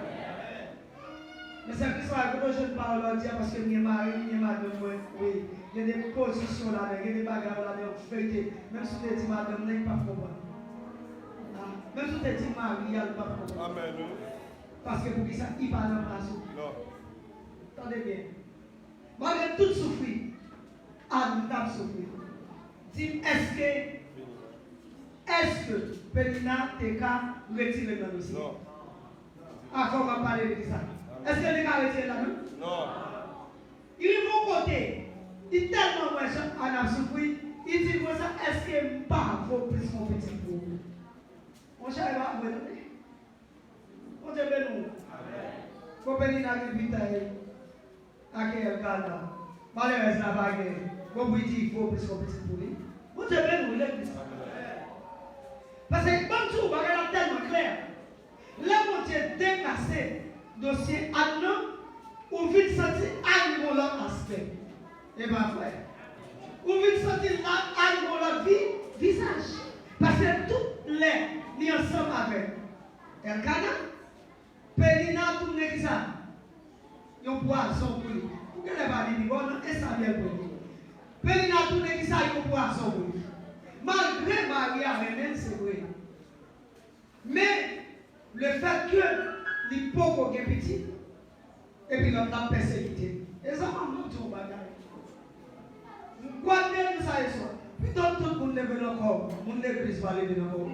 Mais c'est que ça, quand je parle là, parce que mes mari, mes madame, oui, il y a des positions là, il y a des bagarres là, feuilleté. Même si tu dis madame, il n'y a pas de problème. Même si tu dis mari, il n'y a pas de problème. Amen. Parce que pour qui ça, il parle dans la soupe. Non. Attendez bien. Malgré tout souffrir, Anne t'a souffert. Dis, est-ce que Pénina t'es retirer dans le dossier? Non. Ah, comment on va parler de ça? Est-ce que les gars retirent là? Non. Il est mon côté. Il est tellement moins Anne a souffert. Il dit, moi ça, est-ce que je ne pas vaut plus mon petit pour vous? On cherche à vous donner. On te bénit. Faut bénir la vie à quel cas malheureusement la bague. Faut dire il faut plus qu'on petit pour lui. On te bénit l'église. Parce que comme tout bagarre tellement clair. Là mon Dieu déclassé dossier Anne ou vite senti Anne dans l'autre aspect. Et bien frère. Ou vite senti Anne dans l'autre visage. Parce que toutes les mis ensemble avec Elkana. Pénina tourne qui ça. Yon poisson pour lui. Pour que les balles disent, bon, et ça vient pour lui. Pénina tourne qui ça, yon poisson pour lui. Malgré Maria, même c'est vrai. Mais le fait que l'hypocrite est petit, et puis l'on a persécuté. Et ça m'a montré au bagage. Quoi de nous ça et ça? Plutôt tout le monde lève le corps. Mon église va lever le corps.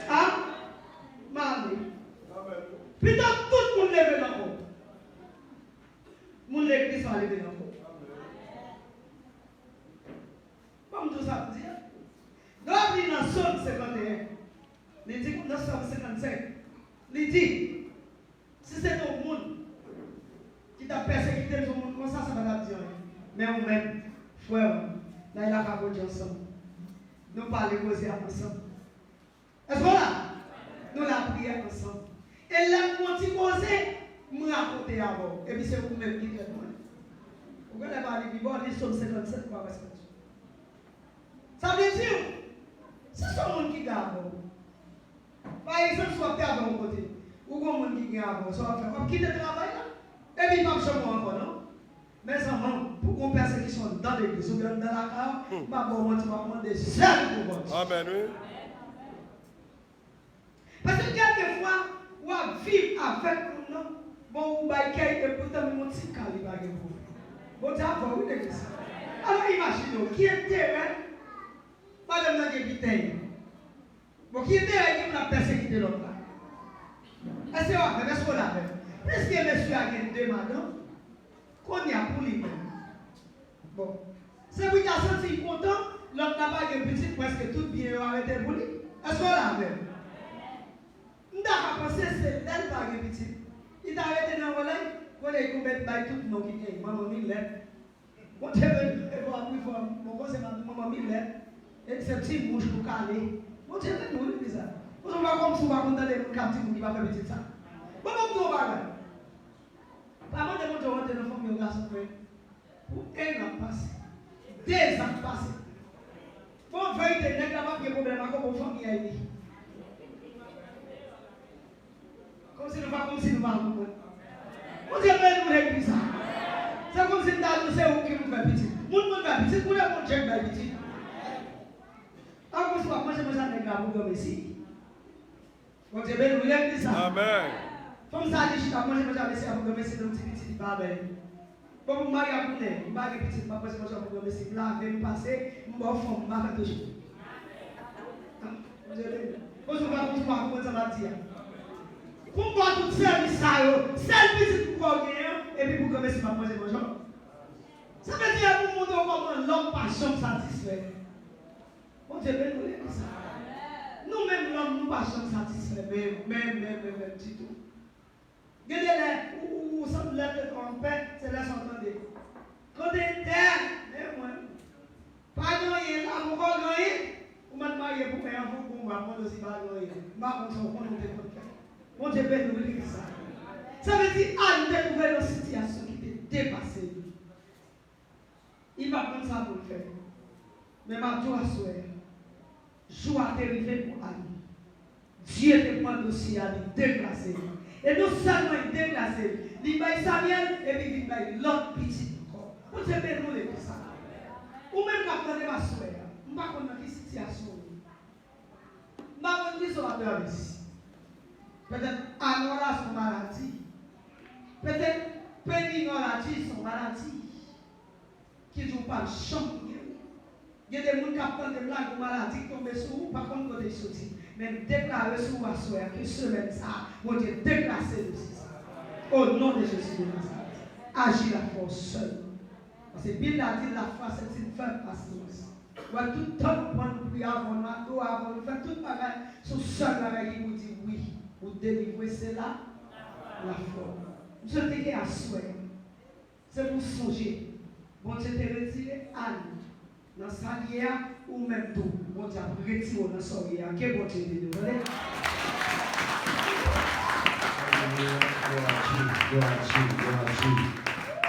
Ah? Marie. Plutôt tout le monde lève le corps. Mon église va lever le corps. Comme tout ça veut dire. Donc, il y a dans Somme 51. Il dit dans Somme 55. Il dit, si c'est ton monde qui t'a persécuté, ton monde comme ça, ça va dire. Mais vous-même, frère, là, il a pas de ensemble. Nous parlons causer ensemble. Est-ce que là? Nous la prière ensemble. Et là, nous avons causé, nous raconter avant. Et puis c'est vous-même qui faites moi. Vous connaissez pas les Bibles, les Somme 57, quoi, parce que ça veut dire, si c'est un monde qui garde, par exemple, soit tu as un côté, ou un monde qui garde, soit faire, on quitte le travail là. Et puis, il va me changer encore, non? Mes enfants, pour qu'on personne qui sont dans l'église ou bien dans la cave, je vais demander seul pour vous. Amen, oui. Parce que quelquefois, on va vivre avec nous, non? Bon, on va et pourtant, mon petit calibre pour vous. Bon, tu as vu l'église. Alors, imaginez, qui est terrain? Madame n'a pas de bon, qui est terrain qui m'a persécuté l'autre là? Est-ce qu'on l'a fait? Est-ce que monsieur a gagné deux madame? Qu'on y a pour lui-même. Bon. C'est vous qui a senti content, l'homme n'a pas de petit, presque tout bien arrêté pour lui. Est-ce qu'on l'a fait? Nous avons pensé que c'est elle qui a de petit. Il t'a arrêté dans le relais, qu'on est couvert par tout le monde qui est. Maman Millette. Mon Dieu, mon conseil, maman Millette. Et c'est petit bouche pour caler. Mon Dieu, c'est nous, c'est ça. Vous ne pas comme si vous avez un captif qui va faire petit ça. Bon, on va faire. Avant de monter dans la famille, on a pour 1 an passé, 2 ans passés. Pour vérité, il n'y a pas de problème avec vos familles. Comme si nous ne pas nous. Vous avez vu ça? C'est comme si nous avons où qui nous fait petit. Nous ne fait petit, nous avons fait petit. Alors, moi, je me sens comme ici. Vous avez vu ça? Amen. Comme ça, je suis moi, je me sens comme ici, donc c'est petit. Bon, je me marie à vous, je me marie petit, je me sens comme ici. Là, je vais me passer, je me fais je me fais toujours. Vous avez vu? Pour voir tout service, seul petit pour gagner, et puis pour commencer à manger bonjour. Ça veut dire pour montrer comment l'homme pas chambre satisfait. On Dieu béni ça. Nous-mêmes, l'homme, nous pas chambre satisfait, même du tout. Regardez-les, où sommes lettres en paix, c'est là s'entendez. Quand tu es terre, moi, pas gagner, là, vous pas gagner, vous m'avez marié pour faire un fou pour moi, moi aussi pas gagner. Ma on s'en compte de faire. Mon Dieu béni ça. Ça veut dire à nous découvrir une situation qui était dépassée. Il va prendre ça pour le faire. Mais ma joie souhaite. Joie arrivé pour Annie. Dieu te prend aussi à lui déclasser. Et non seulement il déclassé, il va Samuel et puis il va l'autre petit encore. Mon Dieu béni ça. Ou même quand on est ma souhaite, je ne sais pas dans quelle situation. Je ne sais pas qui sont à ici. Peut-être Anora son maladie. Peut-être Péninoradie son maladie. Qui ne joue pas le champ. Il y a des gens qui apprennent des blagues de maladie qui tombent sur vous, par contre, côté sorti. Mais déclarer sur vous à soi que semaine ça, mon Dieu, déclasser aussi ça. Au nom de Jésus de Nazareth. Agis la force seule. Parce que Bible a dit la foi, c'est une faible patience. On va tout le temps prendre prier avant, on fait tout le bagage. Son seul bagage qui vous dit oui. Pour délivrer cela, la foi. Je te dis à souhait. C'est pour songer. Bon, je te retire Anne. Dans sa lière ou même tout. Bon, tu as retiré dans sa lière. Quel bon Dieu de nous.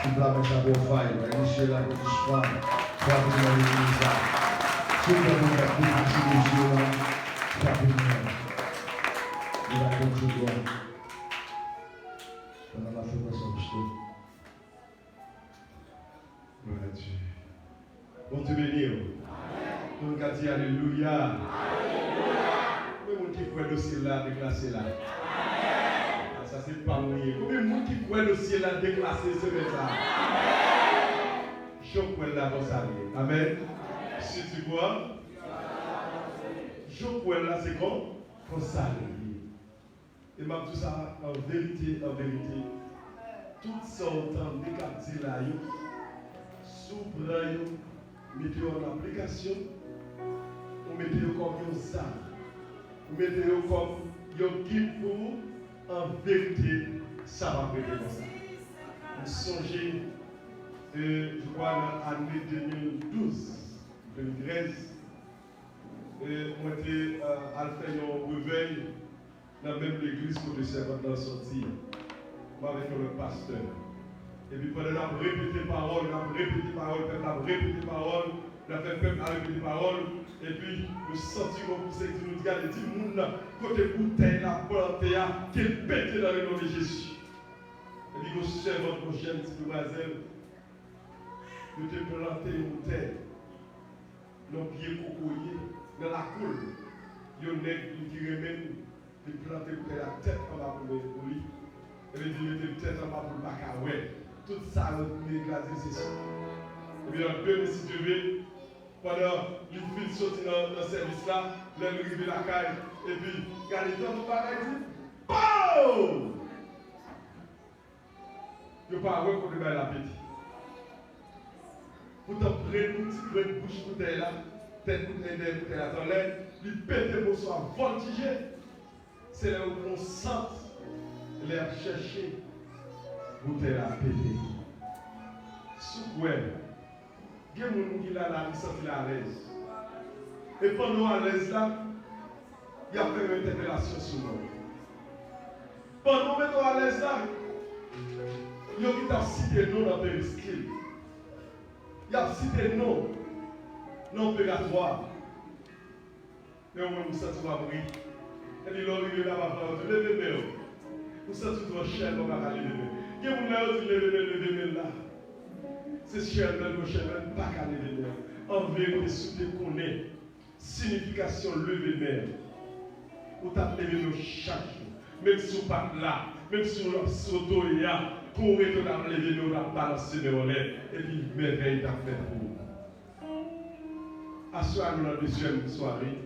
Tu blâmes sa beau faille. Michel la petite femme. Toi, tu m'as dit ça. Tu m'as dit ça. Tu m'as dit ça. Il va continuer pendant la fréquence de Gloire à Dieu. Bon Dieu béni. Nous avons dit Alléluia. Combien de gens qui croient le ciel là, déclassé là? Ça c'est pas moi. Combien de gens qui croient le ciel là, déclassé ce matin? Je crois là pour ça. Amen. Si tu vois, je crois là c'est comme pour ça. Et m'a tout ça en vérité, tout ça autant de capter là, s'ouvre, mettez en application, ou mettez comme un ça, ou mettez comme un guide pour vous, en vérité, ça va prêter comme ça. Vous songez, je crois, dans l'année 2012, 2013, moi j'étais à faire un réveil. Dans même l'église pour le servant dans sortir, moi avec le pasteur. Et puis pendant qu'on a répété parole, peuple a répété parole, on a fait peuple à répéter parole, et puis nous sentirons pour ce qui nous dit, regardez, tout le monde, côté bouteille, la porte, qu'il pète dans le nom de Jésus. Et puis vous servez votre jeune petit demoiselle, vous te plantez une terre, dans le pied cocoyer, dans la coule. Il y a un nègre qui remène, il plante la tête en bas pour lui. Et puis il met la tête en bas pour le bac. Tout ça, il éclaté, c'est ça. Et puis en 2006, pendant qu'il finit de sortir dans le service là, il arrive la caille, et puis, regardez dans tout pareil, il dit, BOUM! Il n'y a pas à voir pour le mettre l'appétit. Pour t'en prendre une petite bouche bouteille là, tête bouteille là dans l'air, il pète pour soi, voltiger. C'est là où on sent l'air chercher, bouteille là péter. Sous quoi? Il y a des gens qui sont là, qui sont à l'aise. Et pendant à l'aise là, il y a fait une interpellation sur nous. Pendant que nous à l'aise là, il y a qui t'a cité nous dans le périscule. Il y a cité nous dans le pératoire. Et on vous sent tout abri. Et puis l'on arrive là-bas, vous levez le vous sentez trop cher, vous ne pouvez pas lever le il y a des gens qui levez le là. C'est cher de nos chemins, pas qu'à lever mer. En vérité, si tu connais signification lever mer, ou t'as levé nos chaque jour, même si on pas là, même si on s'auto y a, pour retourner à lever nos la balancer nos lèvres, et puis merveille t'a fait pour nous. Assois-nous dans la deuxième soirée,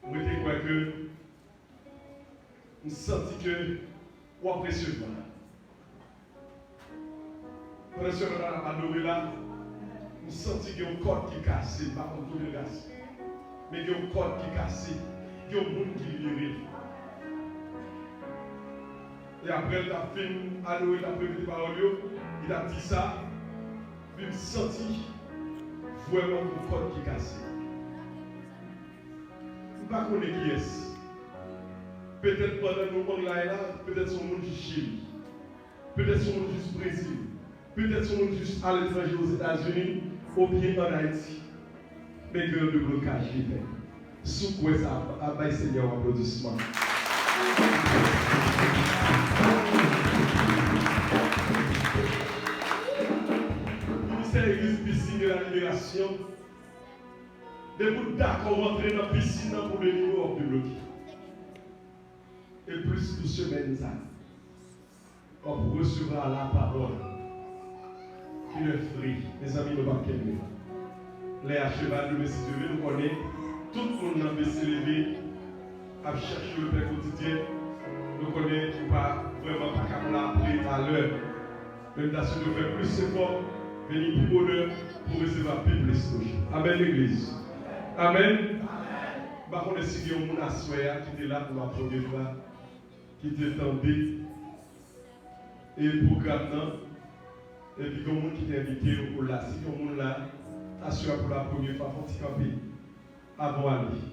moi je crois que nous sentons que on apprécie pas. Quand nous sommes adorés là, nous sentons qu'il y a un code qui est cassé, pas comme tout le reste. Mais il y a un code qui est cassé, il y a un monde qui est libéré. Et après, il a fini, adoré, il a pris des paroles, il a dit ça, puis il sentit vraiment un code qui est cassé. Nous ne connaissons pas qui est-ce. Peut-être pendant nos mondes là, peut-être son monde du Chili, peut-être son monde du Brésil. Peut-être son monde juste à l'étranger aux États-Unis, ou bien en Haïti. Mais que le blocage est fait. Sous quoi ça a baissé Seigneur en applaudissement. Le ministère Église Piscine de la Libération, des bouts d'accord rentrer dans la piscine pour le niveau hors du bloc. Et plus de semaines, on recevra la parole. Il est free, mes amis, nous ne pas qu'aimer. Les à cheval, nous nous connaissons. Tout le monde a baissé les lever, à chercher le pain quotidien. Nous connaissons qui pas vraiment pas capable d'appeler à l'heure. Même si nous faisons plus d'efforts, venir plus bonheur pour recevoir plus de Amen, l'église. Amen. Par contre, si il y a un monde qui était là pour la première fois, qui était tendu, et pour maintenant, et puis, il y a des gens qui t'ont invité pour là. Si il y a des gens là, assure pour la première fois, il faut camper avant d'aller.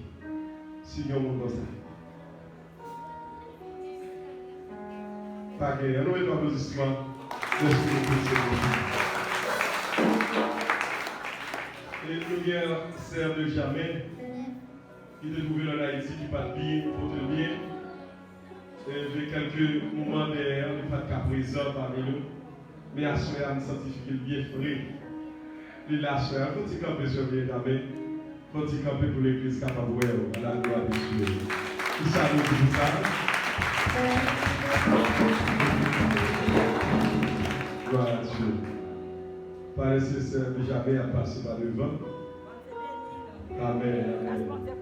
Si il y a des gens comme ça. Pas de un autre applaudissement. Merci beaucoup. Et nous avons sœur de jamais, qui est trouvée en Haïti, qui pas bien, pour te bien. Et j'ai quelques moments derrière, il n'y a pas de cas présent parmi nous. Mais à ce moment-là, je me sens bien frais. Il est là, il faut qu'il campe sur bien d'abord. Il faut qu'il campe pour l'église capable de la gloire de Dieu. Qui ça nous dit ça? Gloire à Dieu. Par les sœurs de jamais à passer par devant. Amen. Amen.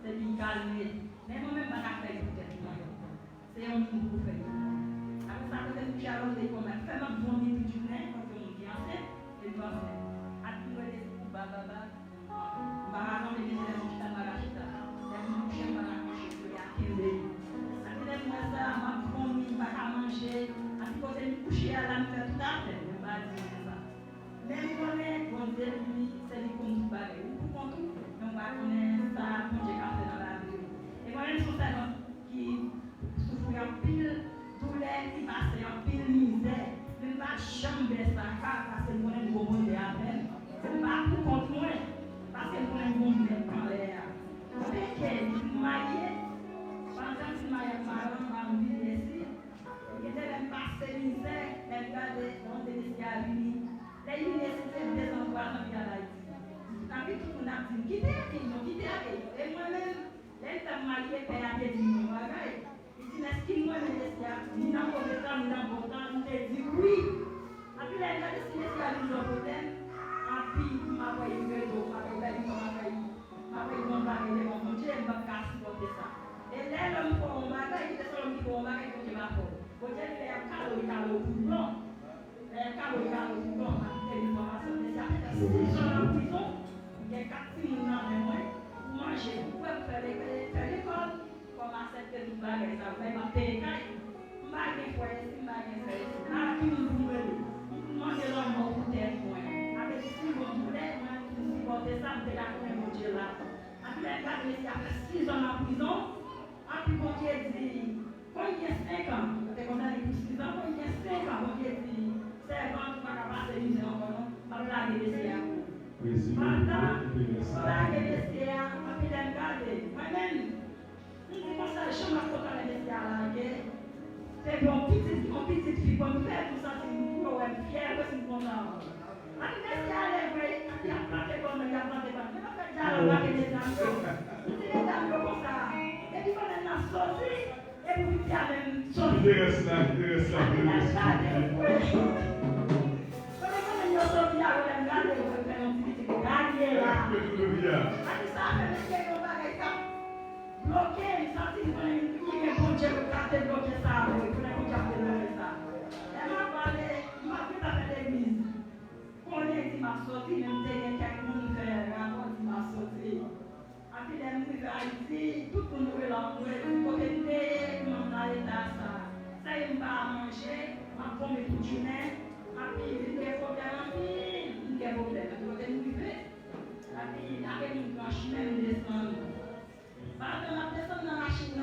C'est une calme. Mais moi-même, je ne sais pas c'est un coup pour faire. Après ça, peut-être que tu as osé comme ça. Fais-moi bon début du journée, quand tu me dis en fait, et tu vas faire. Attends, les coups, baba. Bah, non, mais les gens qui t'ont arraché ça. Les coups, je ne sais pas, je suis à 15 ans. touché à la faire tout à fait, je ne vais pas dire ça. Mais je connais, bon Dieu, c'est lui comme tout bagage. Ou pour tout, on va connaître ça, bon Dieu, qu'a fait dans la vie. Et moi, je suis quelqu'un qui souffre en pile douleur, qui passe en pile misère. Je ne vais pas jamais ça, parce que je connais le bon Dieu à peine. Je ne vais pas pour contre moi, parce que je connais le bon Dieu dans l'air. Mais que je suis marié, pendant que je suis marié, ma vie ici. Il était même passé misère, même regardé, on s'est dit à l'uni. Les universités des endroits dans l'Haïti. Quand tout le monde a dit, quittez la ville, quittez la ville. Et moi-même, les femmes mariées, père a dit, il dit, est-ce qu'il m'a dit, il n'a pas de temps, il n'a pas de temps, il a dit oui. Après, il a regardé si les femmes ont un problème. Puis, il m'a envoyé une vidéo, il m'a envoyé mon bagage, mon Dieu, il m'a cassé pour ça. Et là, l'homme pour mon bagage, il était sur le micro, mon bagage, il m'a fait. Vous avez fait un calot pour blanc. Un calot pour blanc, l'information. Mais ça fait 6 ans en prison, il y a 4 filles dans le mois, pour manger, pour faire l'école, pour accepter tout le bagage. Ça va être payé. Je ne sais pas si je ne sais pas. Là, qui nous dit, je mange l'homme pour tête. Avec 6 mois de poulet, moi, je me suis porté ça, je la connais, mon Dieu, là. Après, il y a 6 ans en prison, après, mon Dieu dit, quand il y a 5 ans, c'est comme ça, il y a 6 ans, quand il y a 5 ans, mon Dieu dit, c'est quand tu vas passer une misère encore, par la GDCA. Pendant la GDCA, après, il a regardé, moi-même, je dis comme ça, je suis ma faute à la GDCA, c'est bon, petite fille, comme faire tout ça, c'est une fière, c'est une bonne âme. Après, il y a les vrais, il y a planté comme il y a planté comme il y a fait déjà le bac et les dames. C'est les dames comme ça. Et puis, quand on a sorti, et puis, il y a même sorti. Il reste là. Quand on a sorti, on a regardé, on a fait un petit peu gagné là. Après, ça a fait des choses comme ça, il a bloqué, il a sorti, il a bon Dieu, il a bloqué ça, il a bloqué ça. Et m'a parlé, il m'a fait la fête d'église. On est m'a sorti, même si quelqu'un nous fait rapport, il m'a sorti. Après, les gens qui Haïti, tout le monde est là, pour côté de mon état, ça il m'a mangé, m'a promis tout journée. Après, il y a des problèmes, il y a des problèmes, côté de nous fait. Après, une planche même descend. Parce que la personne dans la Chine,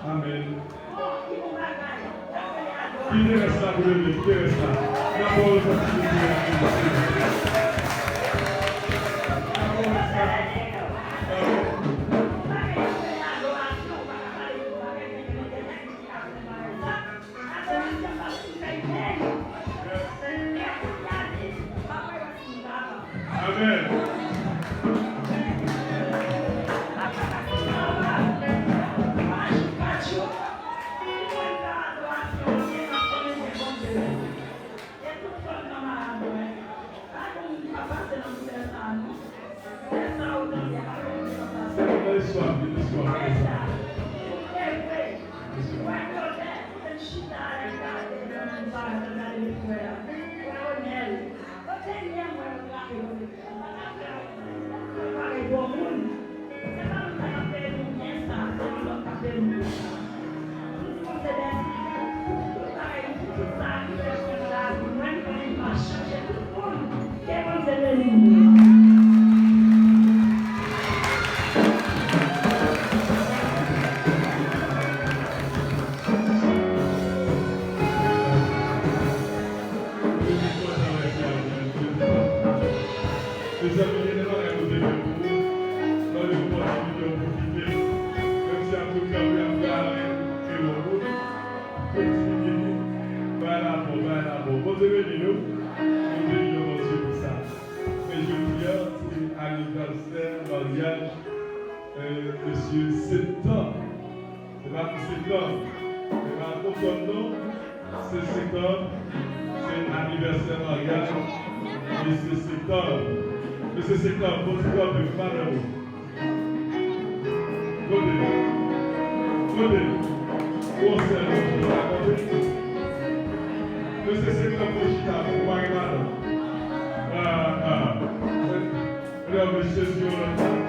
Amen. Qui reste là pour lui? Qui reste là? D'abord, Amen. Les amis, il y a des gens qui ont dans les opportunités de profiter, même si un peu de camp, il y a et le route. Voilà, bon. Bon, nous Dieu pour ça. Mais je veux dire, c'est anniversaire, mariage, monsieur 7 ans. C'est pas 7 ans. C'est pas aucun nom. C'est 7 ans. C'est anniversaire, mariage. Monsieur 7 ans. Monsieur 7 ans, bon, c'est quoi de malheureux. Côté. On s'est raconté. Monsieur 7 ans, pour Chita, pour Marie-Madame. Là, monsieur, sur le temps.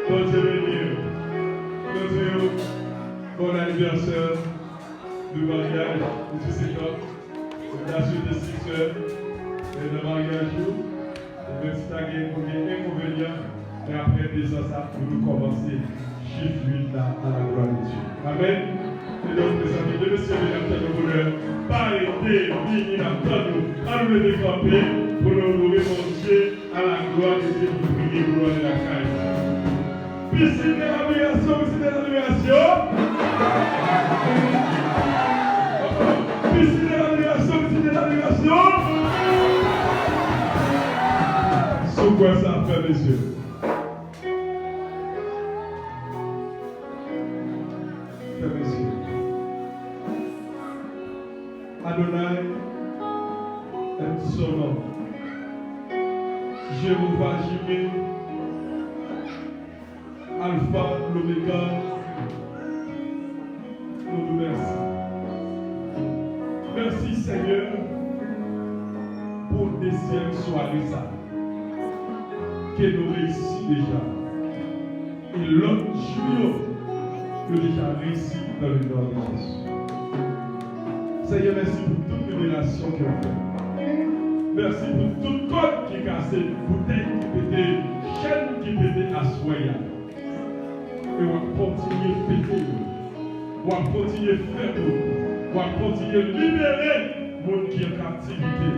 Bon Dieu béni. Bon anniversaire du mariage de tous ces gens. C'est la suite de 6 heures. Et le mariage, même si tu as un inconvénient, et après déjà ça, nous commencer chiffre 8 là à la gloire de Dieu. Amen. Et donc, mes amis, de monsieur et de bonheur, pas été, ni nous, à nous les décamper pour nous honorer mon Dieu à la gloire de Dieu pour prier pour nous la caille. Piscine de l'admiration, piscine de l'admiration. Piscine de l'admiration, piscine de l'admiration. Sous quoi ça fait, messieurs? Adonai est son nom. Jéhovah Jireh, Alpha, l'Oméga, nous nous remercions. Merci Seigneur pour le deuxième soirée ça, que nous réussissons déjà. Et l'autre jour, nous déjà réussi dans le nom de Jésus. Seigneur, merci pour toute libération que vous faites. Merci pour toute côte qui est cassée, bouteille qui pétait, chaîne qui pétait à soya. Et on va continuer à péter, on va continuer à faire, on va continuer à libérer le monde qui est en captivité.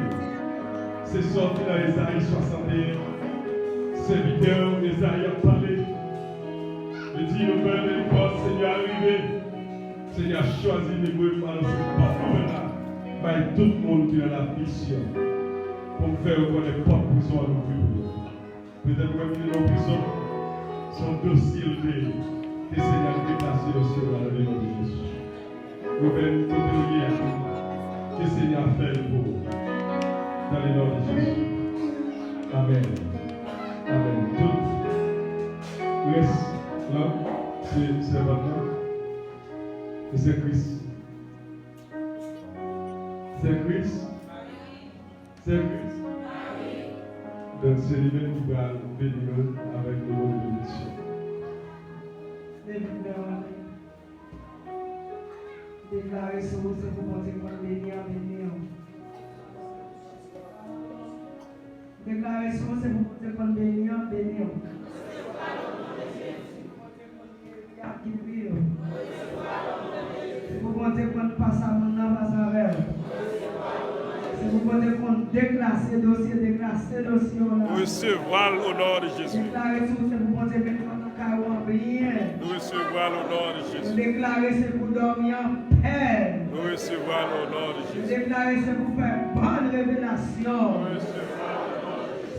C'est sorti dans Ésaïe 61. Serviteur, Ésaïe a parlé. Il dit, le père de l'époque, Seigneur, arrivé. Seigneur a choisi de me faire ce parcours-là par tout le monde qui a la mission pour faire reconnaître pas de prison à nos vies. Peut-être que même dans la prison, son dossier élevé, que Seigneur a déplacé au ciel dans le nom de Jésus. Nous venons tout le que Seigneur a fait pour vous dans le nom de Jésus. Amen. Amen. Tout reste là, c'est maintenant. Et c'est Christ. C'est Christ. C'est Christ. Donc c'est lui-même qui va bénir avec le mot de bénédiction. Déclarer ce mot, c'est pour monter pour bénir. Déclarer ce mot, c'est pour monter pour bénir. Vous comptez qu'on passe à mon nom, passe à verre. Si vous comptez qu'on déclasser dossier. Nous recevoir l'honneur de Jésus. Déclarer tout, c'est pour compter maintenant dans le carreau bien. Nous recevoir l'honneur de Jésus. Déclarer, c'est pour dormir en paix. Nous recevoir l'honneur de Jésus. Déclarer, c'est pour faire bonne révélation.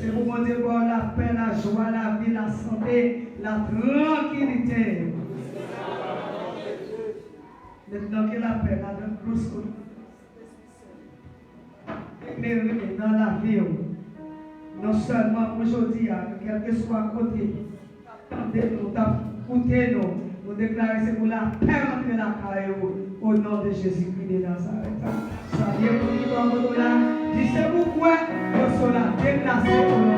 C'est pour compter pour la paix, la joie, la vie, la santé, la tranquillité. Maintenant que la paix, la plus éclairée dans la vie, non seulement aujourd'hui, quel que soit côté, attendez-nous, écoutez-nous, nous déclarons c'est pour la paix entre la carrière au nom de Jésus-Christ de Nazareth. Ça vient pour nous là, dis c'est pourquoi nous sommes là déplacés.